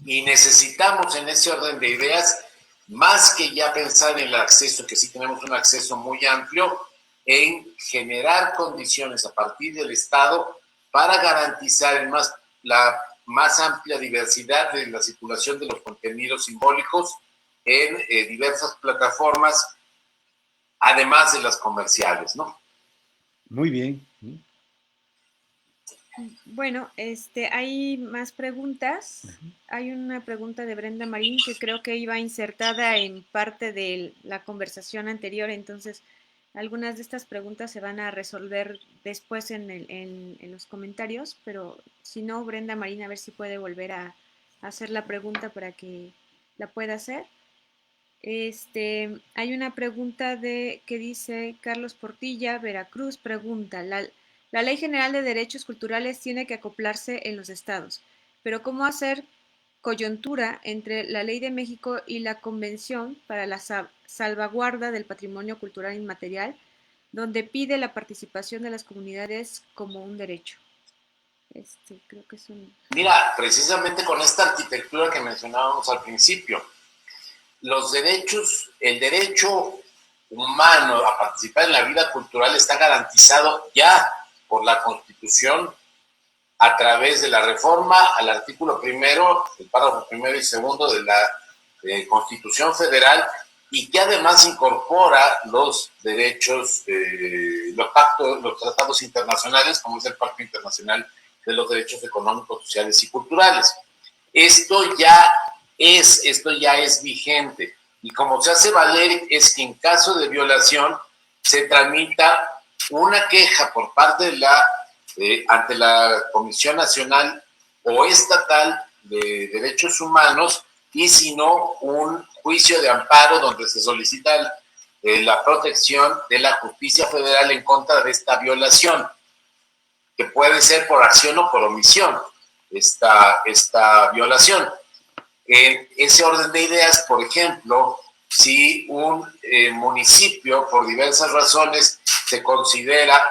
Y necesitamos en ese orden de ideas, más que ya pensar en el acceso, que sí tenemos un acceso muy amplio, en generar condiciones a partir del Estado para garantizar la más amplia diversidad de la circulación de los contenidos simbólicos en diversas plataformas, además de las comerciales, ¿no? Muy bien. Bueno, hay más preguntas. Hay una pregunta de Brenda Marín que creo que iba insertada en parte de la conversación anterior, entonces algunas de estas preguntas se van a resolver después en los comentarios, pero si no, Brenda Marín, a ver si puede volver a hacer la pregunta para que la pueda hacer. Hay una pregunta que dice Carlos Portilla, Veracruz, pregunta, la Ley General de Derechos Culturales tiene que acoplarse en los estados, pero ¿cómo hacer coyuntura entre la Ley de México y la Convención para la Salvaguarda del Patrimonio Cultural Inmaterial, donde pide la participación de las comunidades como un derecho? Creo que es un... Mira, precisamente con esta arquitectura que mencionábamos al principio, los derechos, el derecho humano a participar en la vida cultural está garantizado ya por la Constitución a través de la reforma al artículo primero, el párrafo primero y segundo de la Constitución Federal, y que además incorpora los derechos, los pactos, los tratados internacionales, como es el Pacto Internacional de los Derechos Económicos, Sociales y Culturales. Esto ya es vigente, y como se hace valer es que en caso de violación se tramita una queja por parte de ante la Comisión Nacional o Estatal de Derechos Humanos, y si no, un juicio de amparo donde se solicita la protección de la justicia federal en contra de esta violación, que puede ser por acción o por omisión, esta violación. En ese orden de ideas, por ejemplo, si un municipio, por diversas razones, se considera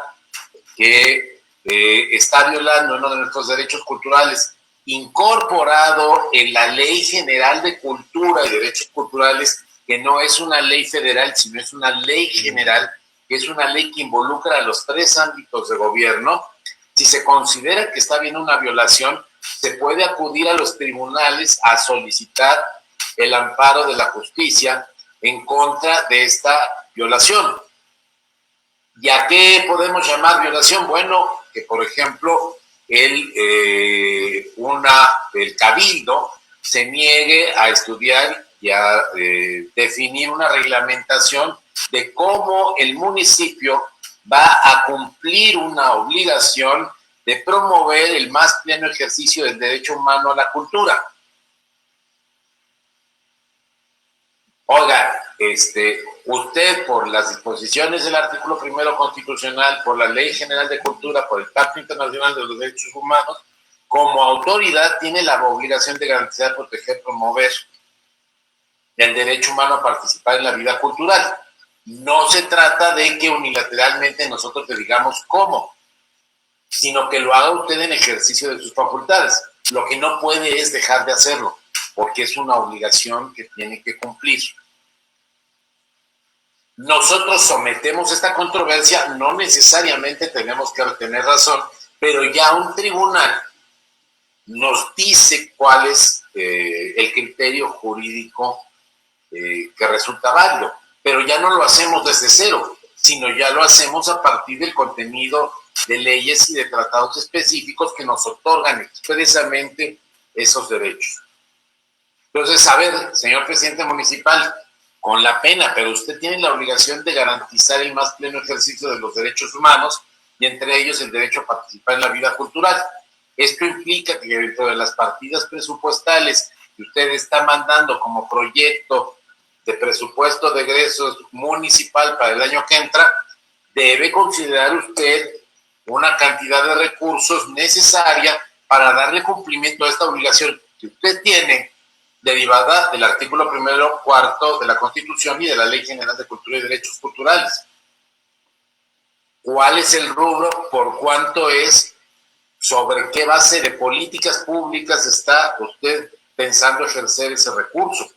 que está violando uno de nuestros derechos culturales, incorporado en la Ley General de Cultura y Derechos Culturales, que no es una ley federal, sino es una ley general, que es una ley que involucra a los 3 ámbitos de gobierno. Si se considera que está habiendo una violación, se puede acudir a los tribunales a solicitar el amparo de la justicia en contra de esta violación. ¿Y a qué podemos llamar violación? Bueno, que por ejemplo el cabildo se niegue a estudiar y a definir una reglamentación de cómo el municipio va a cumplir una obligación de promover el más pleno ejercicio del derecho humano a la cultura. Oiga, usted por las disposiciones del artículo primero constitucional, por la Ley General de Cultura, por el Pacto Internacional de los Derechos Humanos, como autoridad tiene la obligación de garantizar, proteger, promover el derecho humano a participar en la vida cultural. No se trata de que unilateralmente nosotros le digamos cómo, sino que lo haga usted en ejercicio de sus facultades. Lo que no puede es dejar de hacerlo, porque es una obligación que tiene que cumplir. Nosotros sometemos esta controversia, no necesariamente tenemos que tener razón, pero ya un tribunal nos dice cuál es el criterio jurídico que resulta válido, pero ya no lo hacemos desde cero, sino ya lo hacemos a partir del contenido de leyes y de tratados específicos que nos otorgan expresamente esos derechos. Entonces, a ver, señor presidente municipal, con la pena, pero usted tiene la obligación de garantizar el más pleno ejercicio de los derechos humanos, y entre ellos el derecho a participar en la vida cultural. Esto implica que dentro de las partidas presupuestales que usted está mandando como proyecto de presupuesto de egresos municipal para el año que entra, debe considerar usted una cantidad de recursos necesaria para darle cumplimiento a esta obligación que usted tiene, derivada del artículo primero, cuarto de la Constitución y de la Ley General de Cultura y Derechos Culturales. ¿Cuál es el rubro? ¿Por cuánto es? ¿Sobre qué base de políticas públicas está usted pensando ejercer ese recurso?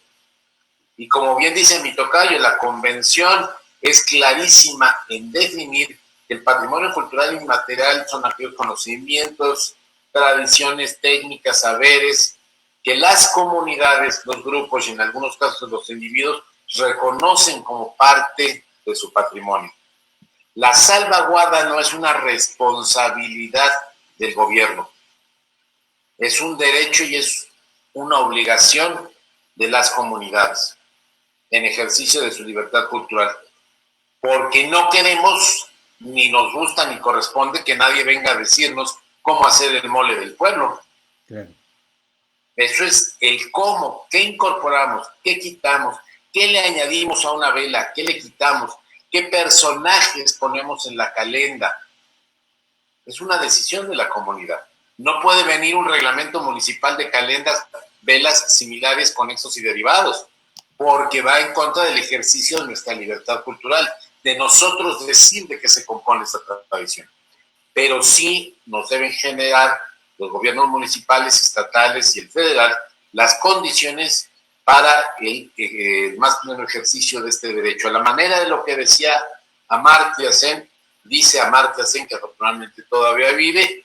Y como bien dice mi tocayo, la convención es clarísima en definir que el patrimonio cultural inmaterial son aquellos conocimientos, tradiciones, técnicas, saberes, que las comunidades, los grupos y en algunos casos los individuos reconocen como parte de su patrimonio. La salvaguarda no es una responsabilidad del gobierno, es un derecho y es una obligación de las comunidades en ejercicio de su libertad cultural, porque no queremos, ni nos gusta, ni corresponde que nadie venga a decirnos cómo hacer el mole del pueblo. Claro. Eso es el cómo, qué incorporamos, qué quitamos, qué le añadimos a una vela, qué le quitamos, qué personajes ponemos en la calenda. Es una decisión de la comunidad. No puede venir un reglamento municipal de calendas, velas similares, conexos y derivados, porque va en contra del ejercicio de nuestra libertad cultural, de nosotros decir de qué se compone esta tradición. Pero sí nos deben generar los gobiernos municipales, estatales y el federal las condiciones para el más pleno ejercicio de este derecho. A la manera de lo que decía Amartya Sen, dice Amartya Sen, que afortunadamente todavía vive,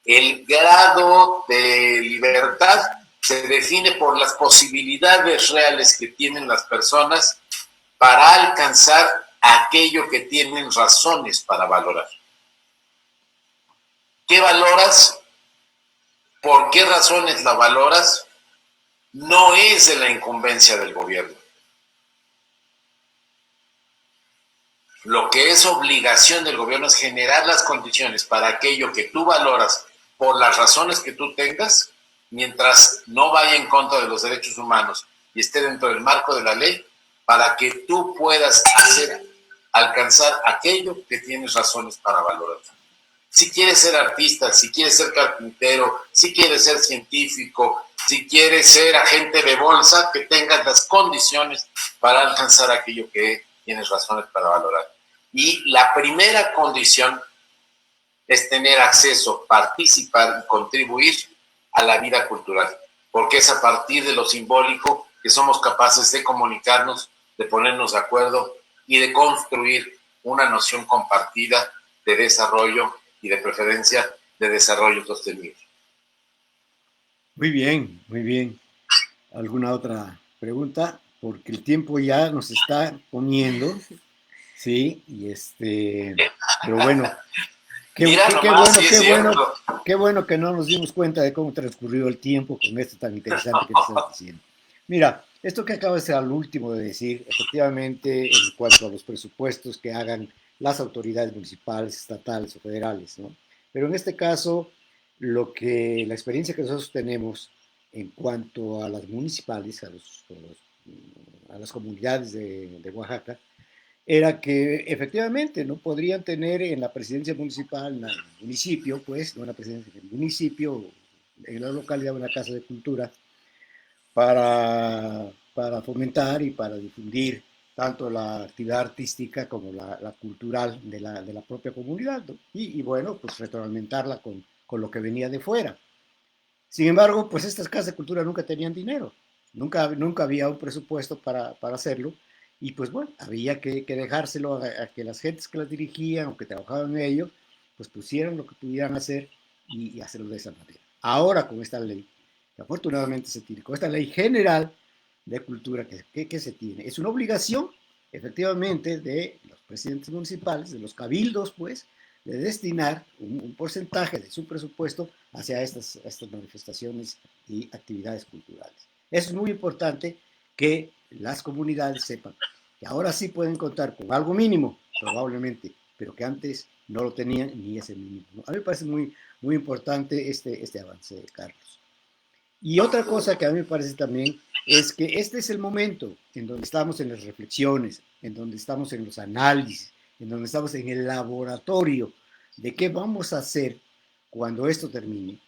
El grado de libertad se define por las posibilidades reales que tienen las personas para alcanzar aquello que tienen razones para valorar. ¿Qué valoras? ¿Por qué razones la valoras? No es de la incumbencia del gobierno. Lo que es obligación del gobierno es generar las condiciones para aquello que tú valoras por las razones que tú tengas, mientras no vaya en contra de los derechos humanos y esté dentro del marco de la ley, para que tú puedas alcanzar aquello que tienes razones para valorar. Si quieres ser artista, si quieres ser carpintero, si quieres ser científico, si quieres ser agente de bolsa, que tengas las condiciones para alcanzar aquello que tienes razones para valorar. Y la primera condición es tener acceso, participar y contribuir a la vida cultural, porque es a partir de lo simbólico que somos capaces de comunicarnos, de ponernos de acuerdo y de construir una noción compartida de desarrollo y de preferencia de desarrollo sostenible. Muy bien, muy bien. ¿Alguna otra pregunta? Porque el tiempo ya nos está comiendo, ¿sí? Y pero bueno, qué bueno que no nos dimos cuenta de cómo transcurrió el tiempo con esto tan interesante que nos estás diciendo. Mira, esto que acabas de ser al último de decir, efectivamente, en cuanto a los presupuestos que hagan las autoridades municipales, estatales o federales, ¿no? Pero en este caso, la experiencia que nosotros tenemos en cuanto a las municipales, a las comunidades de Oaxaca, era que efectivamente no podrían tener en la presidencia municipal, en el municipio, pues, no en la presidencia del municipio, en la localidad, una casa de cultura, para fomentar y para difundir tanto la actividad artística como la cultural de la propia comunidad, ¿no? Y bueno, pues retroalimentarla con lo que venía de fuera. Sin embargo, pues estas casas de cultura nunca tenían dinero, nunca había un presupuesto para hacerlo, y pues bueno, había que dejárselo a que las gentes que las dirigían o que trabajaban en ello, pues pusieran lo que pudieran hacer y hacerlo de esa manera. Ahora con esta ley, que afortunadamente se tiene, con esta ley general de cultura que se tiene, es una obligación efectivamente de los presidentes municipales, de los cabildos, pues, de destinar un porcentaje de su presupuesto hacia estas manifestaciones y actividades culturales. Eso es muy importante, que las comunidades sepan que ahora sí pueden contar con algo mínimo, probablemente, pero que antes no lo tenían ni ese mínimo, ¿no? A mí me parece muy, muy importante este avance, Carlos. Y otra cosa que a mí me parece también es que este es el momento en donde estamos en las reflexiones, en donde estamos en los análisis, en donde estamos en el laboratorio de qué vamos a hacer cuando esto termine,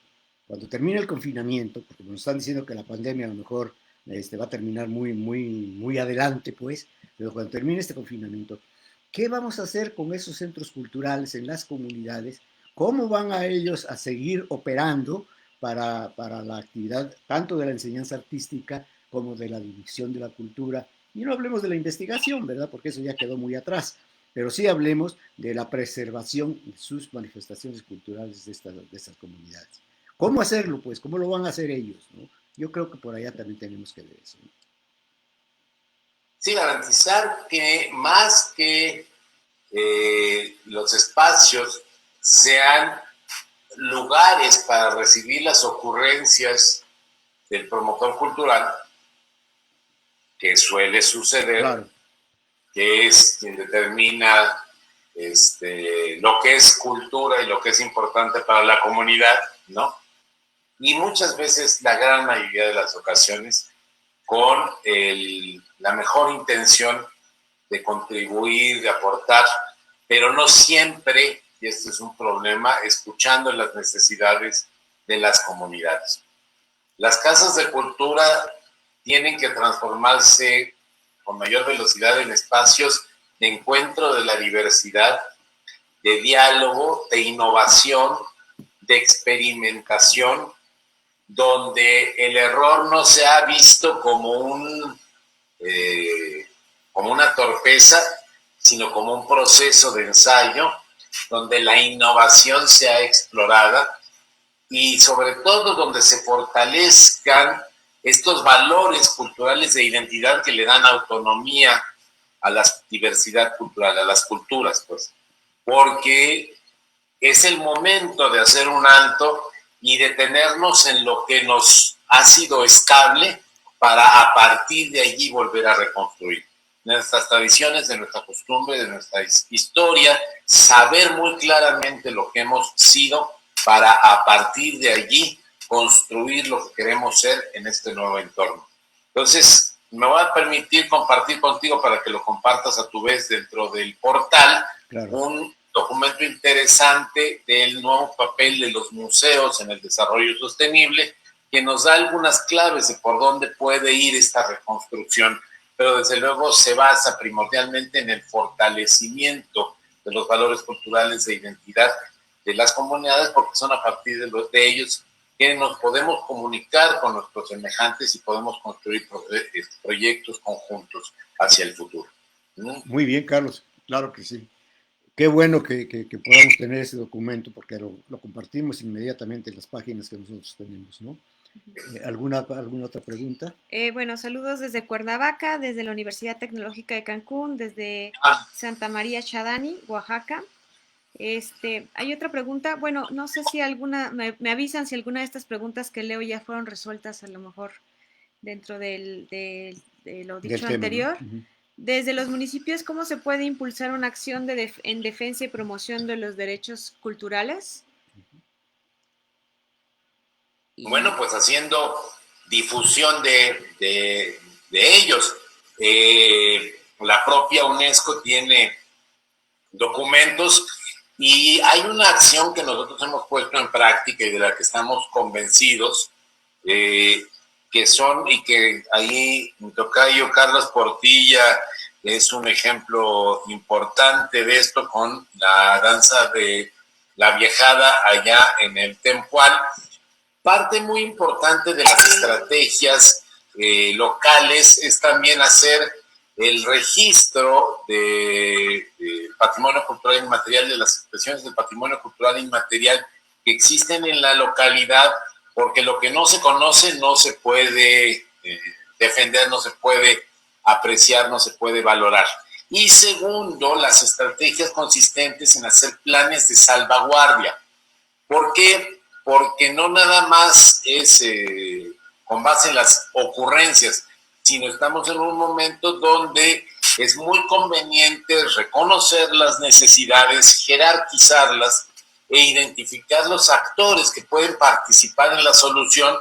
cuando termine el confinamiento, porque nos están diciendo que la pandemia a lo mejor va a terminar muy, muy, muy adelante, pues, pero cuando termine este confinamiento, ¿qué vamos a hacer con esos centros culturales en las comunidades? ¿Cómo van a ellos a seguir operando para la actividad tanto de la enseñanza artística como de la difusión de la cultura? Y no hablemos de la investigación, ¿verdad? Porque eso ya quedó muy atrás, pero sí hablemos de la preservación de sus manifestaciones culturales de estas comunidades. ¿Cómo hacerlo, pues? ¿Cómo lo van a hacer ellos, no? Yo creo que por allá también tenemos que ver eso, ¿no? Sí, garantizar que más que los espacios sean lugares para recibir las ocurrencias del promotor cultural, que suele suceder, claro, que es quien determina lo que es cultura y lo que es importante para la comunidad, ¿no? Y muchas veces, la gran mayoría de las ocasiones, con la mejor intención de contribuir, de aportar, pero no siempre, y este es un problema, escuchando las necesidades de las comunidades. Las casas de cultura tienen que transformarse con mayor velocidad en espacios de encuentro de la diversidad, de diálogo, de innovación, de experimentación, donde el error no se ha visto como una torpeza, sino como un proceso de ensayo, donde la innovación sea explorada y sobre todo donde se fortalezcan estos valores culturales de identidad que le dan autonomía a la diversidad cultural, a las culturas, pues, porque es el momento de hacer un alto y detenernos en lo que nos ha sido estable para a partir de allí volver a reconstruir de nuestras tradiciones, de nuestra costumbre, de nuestra historia, saber muy claramente lo que hemos sido para a partir de allí construir lo que queremos ser en este nuevo entorno. Entonces, me voy a permitir compartir contigo para que lo compartas a tu vez dentro del portal, claro, un documento interesante del nuevo papel de los museos en el desarrollo sostenible, que nos da algunas claves de por dónde puede ir esta reconstrucción, pero desde luego se basa primordialmente en el fortalecimiento de los valores culturales de identidad de las comunidades, porque son a partir de ellos que nos podemos comunicar con nuestros semejantes y podemos construir proyectos conjuntos hacia el futuro. Muy bien, Carlos, claro que sí. Qué bueno que podamos tener ese documento, porque lo compartimos inmediatamente en las páginas que nosotros tenemos, ¿no? ¿Alguna otra pregunta? Bueno, saludos desde Cuernavaca, desde la Universidad Tecnológica de Cancún, desde Santa María Chadani, Oaxaca. Hay otra pregunta. Bueno, no sé si alguna, me avisan si alguna de estas preguntas que leo ya fueron resueltas, a lo mejor dentro de lo dicho anterior. Tema, ¿no? Uh-huh. Desde los municipios, ¿cómo se puede impulsar una acción en defensa y promoción de los derechos culturales? Bueno, pues haciendo difusión de ellos. La propia UNESCO tiene documentos y hay una acción que nosotros hemos puesto en práctica y de la que estamos convencidos, que son, y que ahí mi tocayo Carlos Portilla es un ejemplo importante de esto con la danza de la viejada allá en el Tempual. Parte muy importante de las estrategias locales es también hacer el registro de patrimonio cultural inmaterial, de las expresiones del patrimonio cultural inmaterial que existen en la localidad, porque lo que no se conoce no se puede defender, no se puede apreciar, no se puede valorar. Y segundo, las estrategias consistentes en hacer planes de salvaguardia. ¿Por qué? Porque no nada más es con base en las ocurrencias, sino estamos en un momento donde es muy conveniente reconocer las necesidades, jerarquizarlas e identificar los actores que pueden participar en la solución,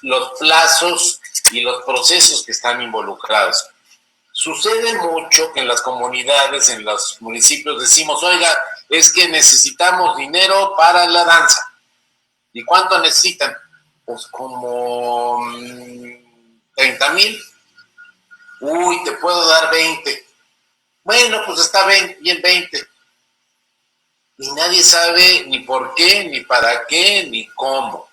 los plazos y los procesos que están involucrados. Sucede mucho que en las comunidades, en los municipios decimos, oiga, es que necesitamos dinero para la danza. ¿Y cuánto necesitan? Pues como 30,000. Uy, te puedo dar 20. Bueno, pues está bien 20. Y nadie sabe ni por qué, ni para qué, ni cómo.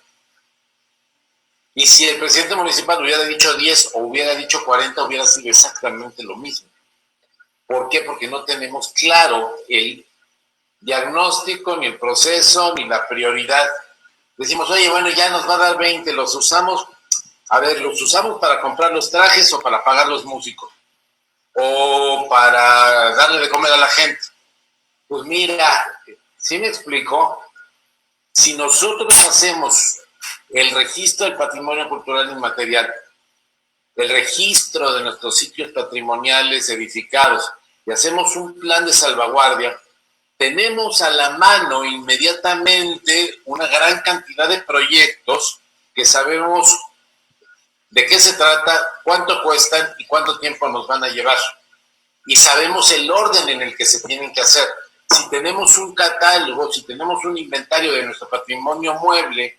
Y si el presidente municipal hubiera dicho 10 o hubiera dicho 40, hubiera sido exactamente lo mismo. ¿Por qué? Porque no tenemos claro el diagnóstico, ni el proceso, ni la prioridad. Decimos, oye, bueno, ya nos va a dar 20, los usamos. A ver, ¿los usamos para comprar los trajes o para pagar los músicos? ¿O para darle de comer a la gente? Pues mira, ¿sí me explico? Si nosotros hacemos el registro del patrimonio cultural inmaterial, el registro de nuestros sitios patrimoniales edificados y hacemos un plan de salvaguardia, tenemos a la mano inmediatamente una gran cantidad de proyectos que sabemos de qué se trata, cuánto cuestan y cuánto tiempo nos van a llevar. Y sabemos el orden en el que se tienen que hacer. Si tenemos un catálogo, si tenemos un inventario de nuestro patrimonio inmueble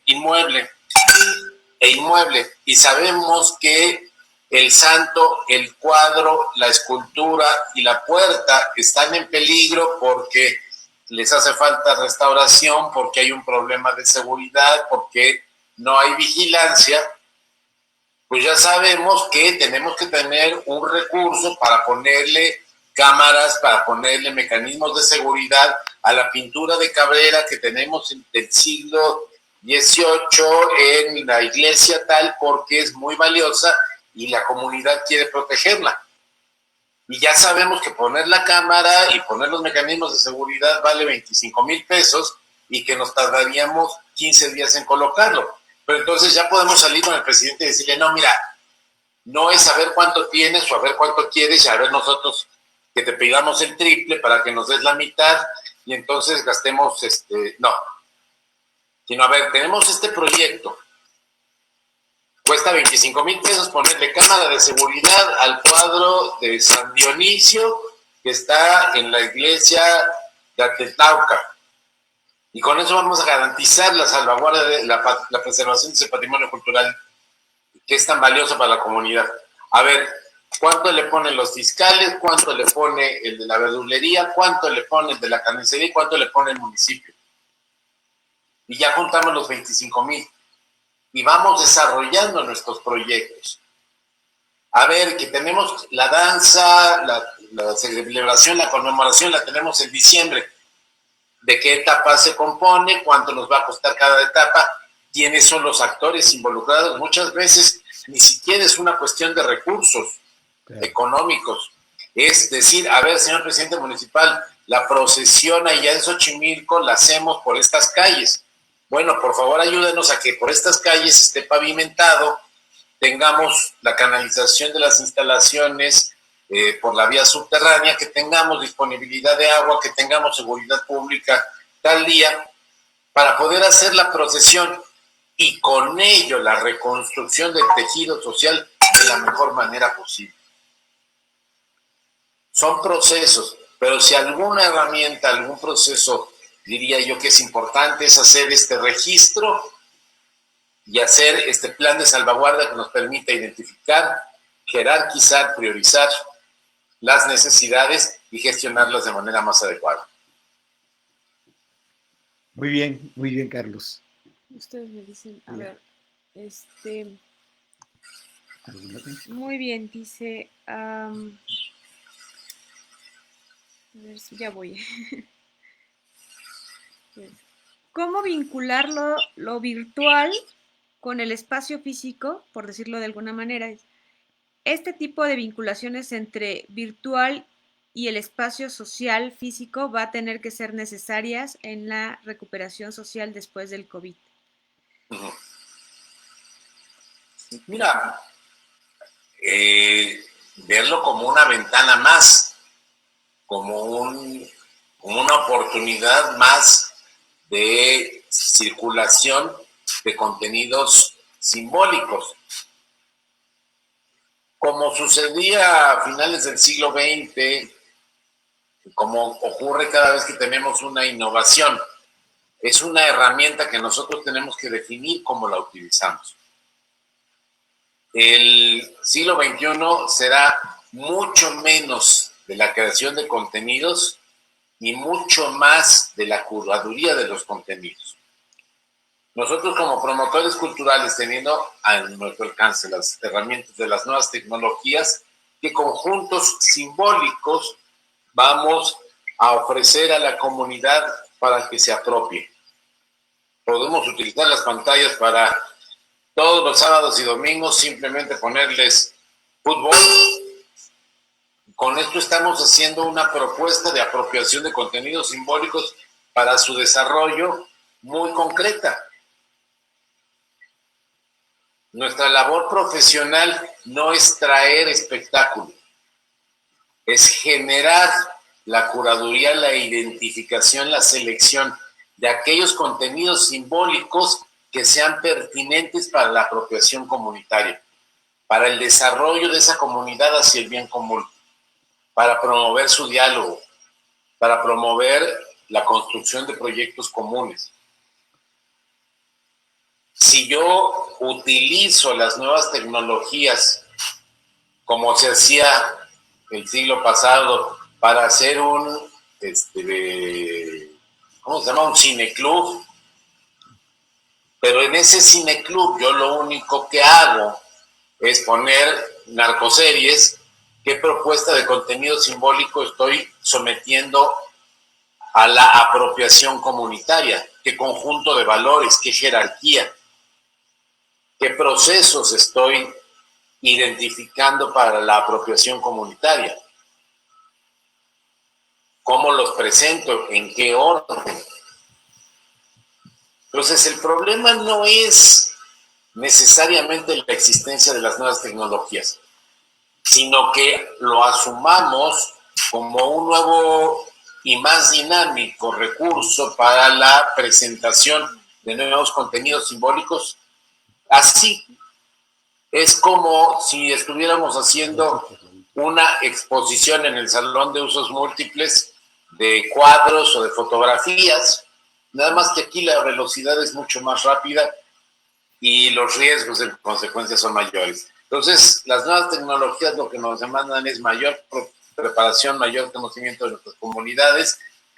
e inmueble, y sabemos que el santo, el cuadro, la escultura y la puerta están en peligro porque les hace falta restauración, porque hay un problema de seguridad, porque no hay vigilancia, pues ya sabemos que tenemos que tener un recurso para ponerle cámaras, para ponerle mecanismos de seguridad a la pintura de Cabrera que tenemos del siglo 18 en la iglesia tal porque es muy valiosa y la comunidad quiere protegerla. Y ya sabemos que poner la cámara y poner los mecanismos de seguridad vale 25,000 pesos y que nos tardaríamos 15 días en colocarlo. Pero entonces ya podemos salir con el presidente y decirle, no, mira, no es saber cuánto tienes o a ver cuánto quieres y a ver nosotros que te pidamos el triple para que nos des la mitad y entonces gastemos, no. Sino, a ver, tenemos este proyecto. Cuesta 25,000 pesos ponerle cámara de seguridad al cuadro de San Dionisio que está en la iglesia de Atetauca. Y con eso vamos a garantizar la salvaguardia de la preservación de ese patrimonio cultural que es tan valioso para la comunidad. A ver, ¿cuánto le ponen los fiscales? ¿Cuánto le pone el de la verdulería? ¿Cuánto le pone el de la carnicería? ¿Y cuánto le pone el municipio? Y ya juntamos los 25,000. Y vamos desarrollando nuestros proyectos. A ver, que tenemos la danza, la celebración, la conmemoración, la tenemos en diciembre. ¿De qué etapa se compone? ¿Cuánto nos va a costar cada etapa? ¿Quiénes son los actores involucrados? Muchas veces ni siquiera es una cuestión de recursos económicos. Es decir, a ver, señor presidente municipal, la procesión allá en Xochimilco la hacemos por estas calles. Bueno, por favor ayúdenos a que por estas calles esté pavimentado, tengamos la canalización de las instalaciones por la vía subterránea, que tengamos disponibilidad de agua, que tengamos seguridad pública tal día, para poder hacer la procesión y con ello la reconstrucción del tejido social de la mejor manera posible. Son procesos, pero si alguna herramienta, algún proceso diría yo que es importante es hacer este registro y hacer este plan de salvaguarda que nos permita identificar, jerarquizar, priorizar las necesidades y gestionarlas de manera más adecuada. Muy bien, Carlos. Ustedes me dicen, a ver, muy bien, dice, a ver, ya voy. ¿Cómo vincular lo virtual con el espacio físico, por decirlo de alguna manera? Este tipo de vinculaciones entre virtual y el espacio social físico va a tener que ser necesarias en la recuperación social después del COVID. Mira, verlo como una ventana más, como una oportunidad más de circulación de contenidos simbólicos. Como sucedía a finales del siglo XX, como ocurre cada vez que tenemos una innovación, es una herramienta que nosotros tenemos que definir cómo la utilizamos. El siglo XXI será mucho menos de la creación de contenidos y mucho más de la curaduría de los contenidos. Nosotros como promotores culturales, teniendo a nuestro alcance las herramientas de las nuevas tecnologías, ¿qué conjuntos simbólicos vamos a ofrecer a la comunidad para que se apropie? Podemos utilizar las pantallas para todos los sábados y domingos simplemente ponerles fútbol. Con esto estamos haciendo una propuesta de apropiación de contenidos simbólicos para su desarrollo muy concreta. Nuestra labor profesional no es traer espectáculo, es generar la curaduría, la identificación, la selección de aquellos contenidos simbólicos que sean pertinentes para la apropiación comunitaria, para el desarrollo de esa comunidad hacia el bien común, para promover su diálogo, para promover la construcción de proyectos comunes. Si yo utilizo las nuevas tecnologías como se hacía el siglo pasado para hacer un cineclub, pero en ese cineclub yo lo único que hago es poner narcoseries, ¿qué propuesta de contenido simbólico estoy sometiendo a la apropiación comunitaria? qué conjunto de valores, qué jerarquía, qué procesos estoy identificando para la apropiación comunitaria, cómo los presento, en qué orden. Entonces, el problema no es necesariamente la existencia de las nuevas tecnologías, sino que lo asumamos como un nuevo y más dinámico recurso para la presentación de nuevos contenidos simbólicos. Así es como si estuviéramos haciendo una exposición en el salón de usos múltiples de cuadros o de fotografías, nada más que aquí la velocidad es mucho más rápida y los riesgos en consecuencia son mayores. Entonces, las nuevas tecnologías lo que nos demandan es mayor preparación, mayor conocimiento de nuestras comunidades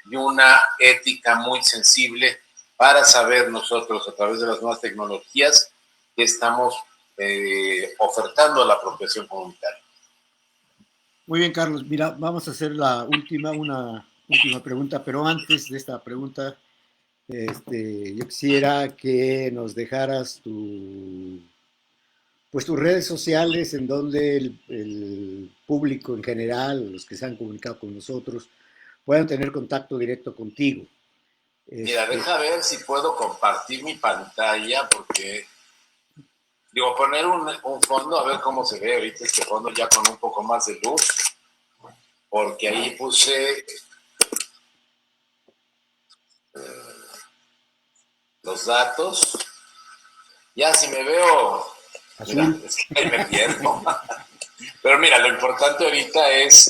y una ética muy sensible para saber nosotros a través de las nuevas tecnologías que estamos ofertando a la apropiación comunitaria. Muy bien, Carlos. Mira, vamos a hacer una última pregunta, pero antes de esta pregunta, yo quisiera que nos dejaras tus redes sociales en donde el público en general, los que se han comunicado con nosotros, puedan tener contacto directo contigo. Mira, deja ver si puedo compartir mi pantalla, porque digo, poner un fondo, a ver cómo se ve ahorita este fondo ya con un poco más de luz, porque ahí puse los datos. Ya si me veo, mira, es que ahí me pierdo. Pero mira, lo importante ahorita es,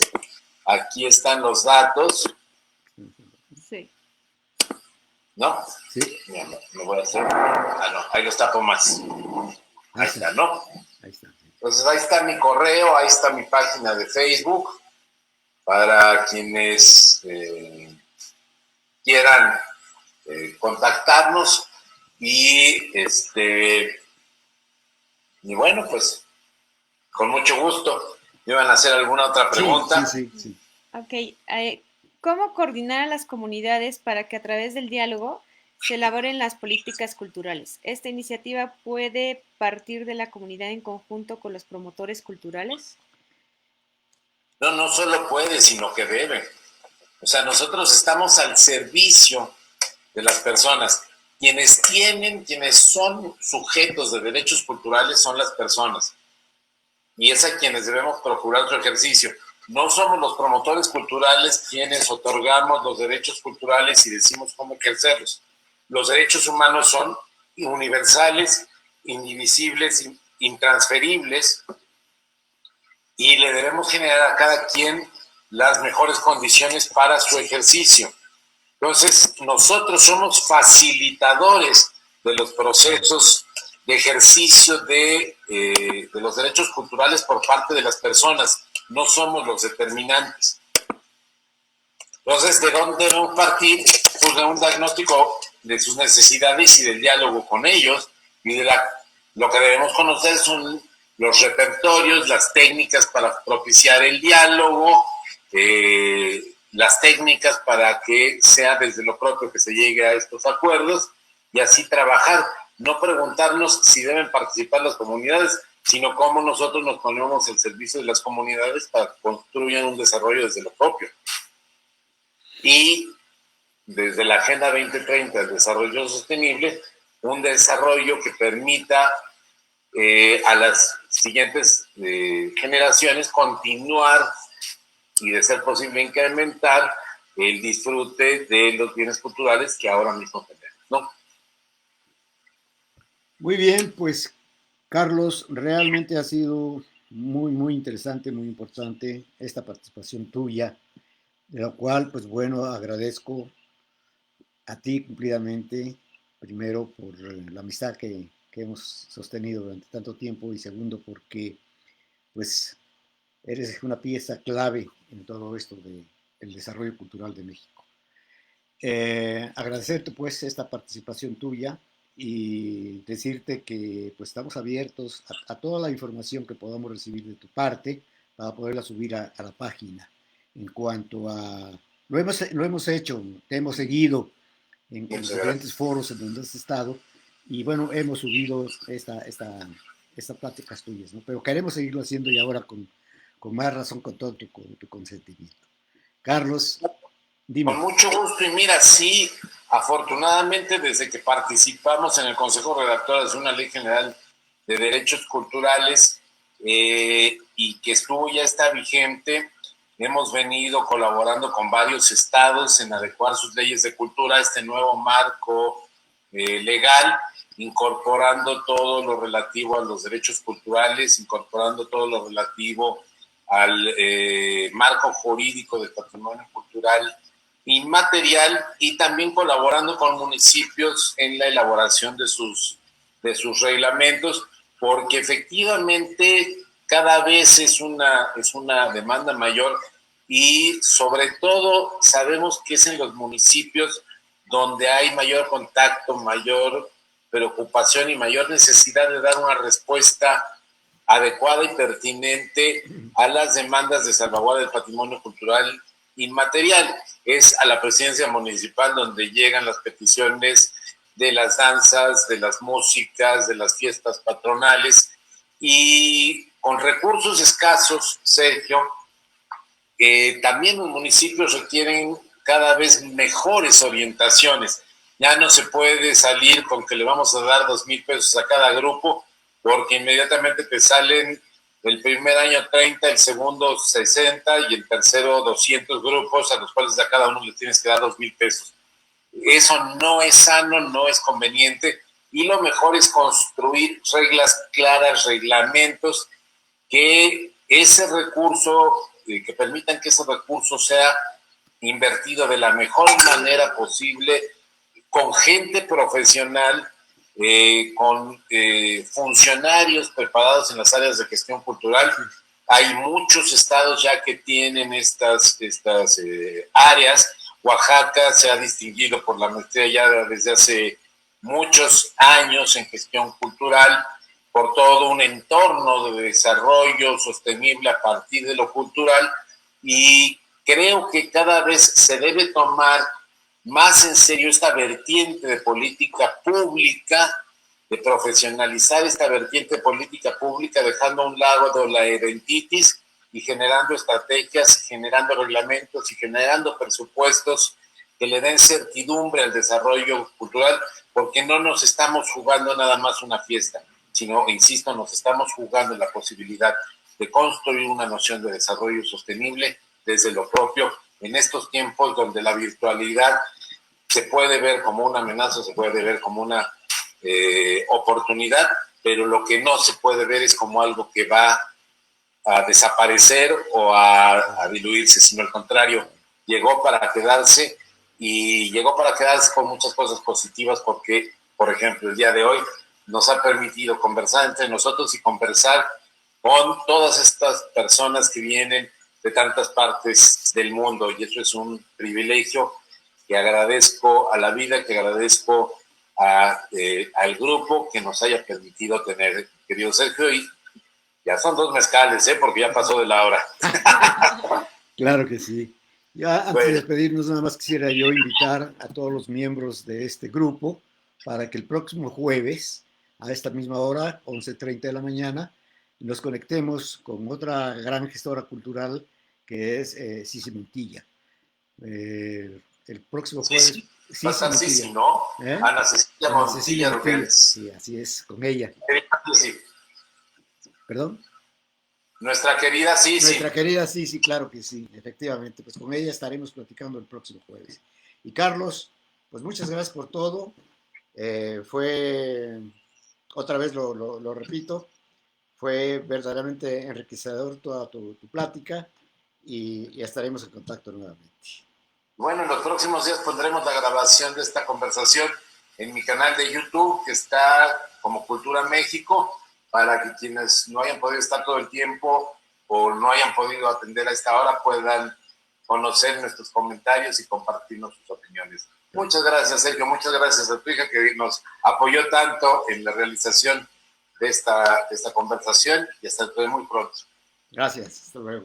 aquí están los datos. Sí. ¿No? Sí. Mira, lo voy a hacer. Ah, no, ahí los tapo más. Ahí está, ¿no? Ahí está. Entonces ahí está mi correo, ahí está mi página de Facebook, para quienes quieran contactarnos y bueno, pues con mucho gusto. ¿Me iban a hacer alguna otra pregunta? Sí. Ok. ¿Cómo coordinar a las comunidades para que a través del diálogo se elaboren las políticas culturales? ¿Esta iniciativa puede partir de la comunidad en conjunto con los promotores culturales? No solo puede, sino que debe. O sea, nosotros estamos al servicio de las personas. Quienes son sujetos de derechos culturales son las personas. Y es a quienes debemos procurar su ejercicio. No somos los promotores culturales quienes otorgamos los derechos culturales y decimos cómo ejercerlos. Los derechos humanos son universales, indivisibles, intransferibles, y le debemos generar a cada quien las mejores condiciones para su ejercicio. Entonces, nosotros somos facilitadores de los procesos de ejercicio de los derechos culturales por parte de las personas, no somos los determinantes. Entonces, ¿de dónde debemos partir? Pues de un diagnóstico de sus necesidades y del diálogo con ellos, y lo que debemos conocer son los repertorios, las técnicas para propiciar el diálogo, las técnicas para que sea desde lo propio que se llegue a estos acuerdos y así trabajar. No preguntarnos si deben participar las comunidades, sino cómo nosotros nos ponemos al servicio de las comunidades para que construyan un desarrollo desde lo propio. Y desde la Agenda 2030 del Desarrollo Sostenible, un desarrollo que permita a las siguientes generaciones continuar y, de ser posible, incrementar el disfrute de los bienes culturales que ahora mismo tenemos, ¿no? Muy bien, pues Carlos, realmente ha sido muy interesante, muy importante esta participación tuya, de lo cual, pues bueno, agradezco a ti cumplidamente, primero por la amistad que hemos sostenido durante tanto tiempo y segundo porque pues eres una pieza clave en todo esto del desarrollo cultural de México. Agradecerte pues esta participación tuya y decirte que pues estamos abiertos a toda la información que podamos recibir de tu parte para poderla subir a la página. En cuanto a... Lo hemos hecho, te hemos seguido en los Muchas diferentes gracias. foros en donde has estado. Y bueno, hemos subido estas pláticas tuyas, ¿no? Pero queremos seguirlo haciendo y ahora con más razón, con todo tu consentimiento. Carlos, Con dime. mucho gusto. Y mira, sí, afortunadamente desde que participamos en el Consejo Redactor de una Ley General de Derechos Culturales y que estuvo ya está vigente, hemos venido colaborando con varios estados en adecuar sus leyes de cultura a este nuevo marco legal, incorporando todo lo relativo a los derechos culturales, incorporando todo lo relativo al marco jurídico del patrimonio cultural inmaterial y también colaborando con municipios en la elaboración de sus reglamentos, porque efectivamente cada vez es una demanda mayor y sobre todo sabemos que es en los municipios donde hay mayor contacto, mayor preocupación y mayor necesidad de dar una respuesta adecuada y pertinente a las demandas de salvaguardia del patrimonio cultural inmaterial. Es a la presidencia municipal donde llegan las peticiones de las danzas, de las músicas, de las fiestas patronales y con recursos escasos, Sergio, también los municipios requieren cada vez mejores orientaciones. Ya no se puede salir con que le vamos a dar 2,000 pesos a cada grupo, porque inmediatamente te salen el primer año 30, el segundo 60 y el tercero 200 grupos a los cuales a cada uno le tienes que dar 2,000 pesos. Eso no es sano, no es conveniente y lo mejor es construir reglas claras, reglamentos que ese recurso, que permitan que ese recurso sea invertido de la mejor manera posible, con gente profesional, con funcionarios preparados en las áreas de gestión cultural. Hay muchos estados ya que tienen estas áreas. Oaxaca se ha distinguido por la maestría ya desde hace muchos años en gestión cultural, por todo un entorno de desarrollo sostenible a partir de lo cultural, y creo que cada vez se debe tomar más en serio esta vertiente de política pública, de profesionalizar esta vertiente de política pública, dejando a un lado la identitis y generando estrategias, generando reglamentos y generando presupuestos que le den certidumbre al desarrollo cultural, porque no nos estamos jugando nada más una fiesta, sino, insisto, nos estamos jugando la posibilidad de construir una noción de desarrollo sostenible desde lo propio en estos tiempos donde la virtualidad se puede ver como una amenaza, se puede ver como una oportunidad, pero lo que no se puede ver es como algo que va a desaparecer o a diluirse, sino al contrario, llegó para quedarse y llegó para quedarse con muchas cosas positivas porque, por ejemplo, el día de hoy nos ha permitido conversar entre nosotros y conversar con todas estas personas que vienen de tantas partes del mundo, y eso es un privilegio que agradezco a la vida, que agradezco al grupo que nos haya permitido tener, querido Sergio, y ya son 2 mezcales, porque ya pasó de la hora. Claro que sí. Ya antes de Bueno, despedirnos, nada más quisiera yo invitar a todos los miembros de este grupo para que el próximo jueves, a esta misma hora, 11:30 de la mañana, nos conectemos con otra gran gestora cultural que es Cici Montilla. El próximo sí, jueves, sí, va a Cici estar sí, Montilla. sí, ¿no? ¿Eh? Ana Cecilia Ana Cecilia Montilla Montilla. Rugeles. Sí, así es, con ella. Sí, ¿Perdón? nuestra querida Nuestra Cici. querida Cici, claro que sí, efectivamente, pues con ella estaremos platicando el próximo jueves. Y Carlos, pues muchas gracias por todo. Fue, otra vez lo repito, fue verdaderamente enriquecedor toda tu plática y estaremos en contacto nuevamente. Bueno, en los próximos días pondremos la grabación de esta conversación en mi canal de YouTube, que está como Cultura México, para que quienes no hayan podido estar todo el tiempo o no hayan podido atender a esta hora puedan conocer nuestros comentarios y compartirnos sus opiniones. Muchas gracias, Sergio. Muchas gracias a tu hija que nos apoyó tanto en la realización de esta conversación, y hasta muy pronto. Gracias, hasta luego.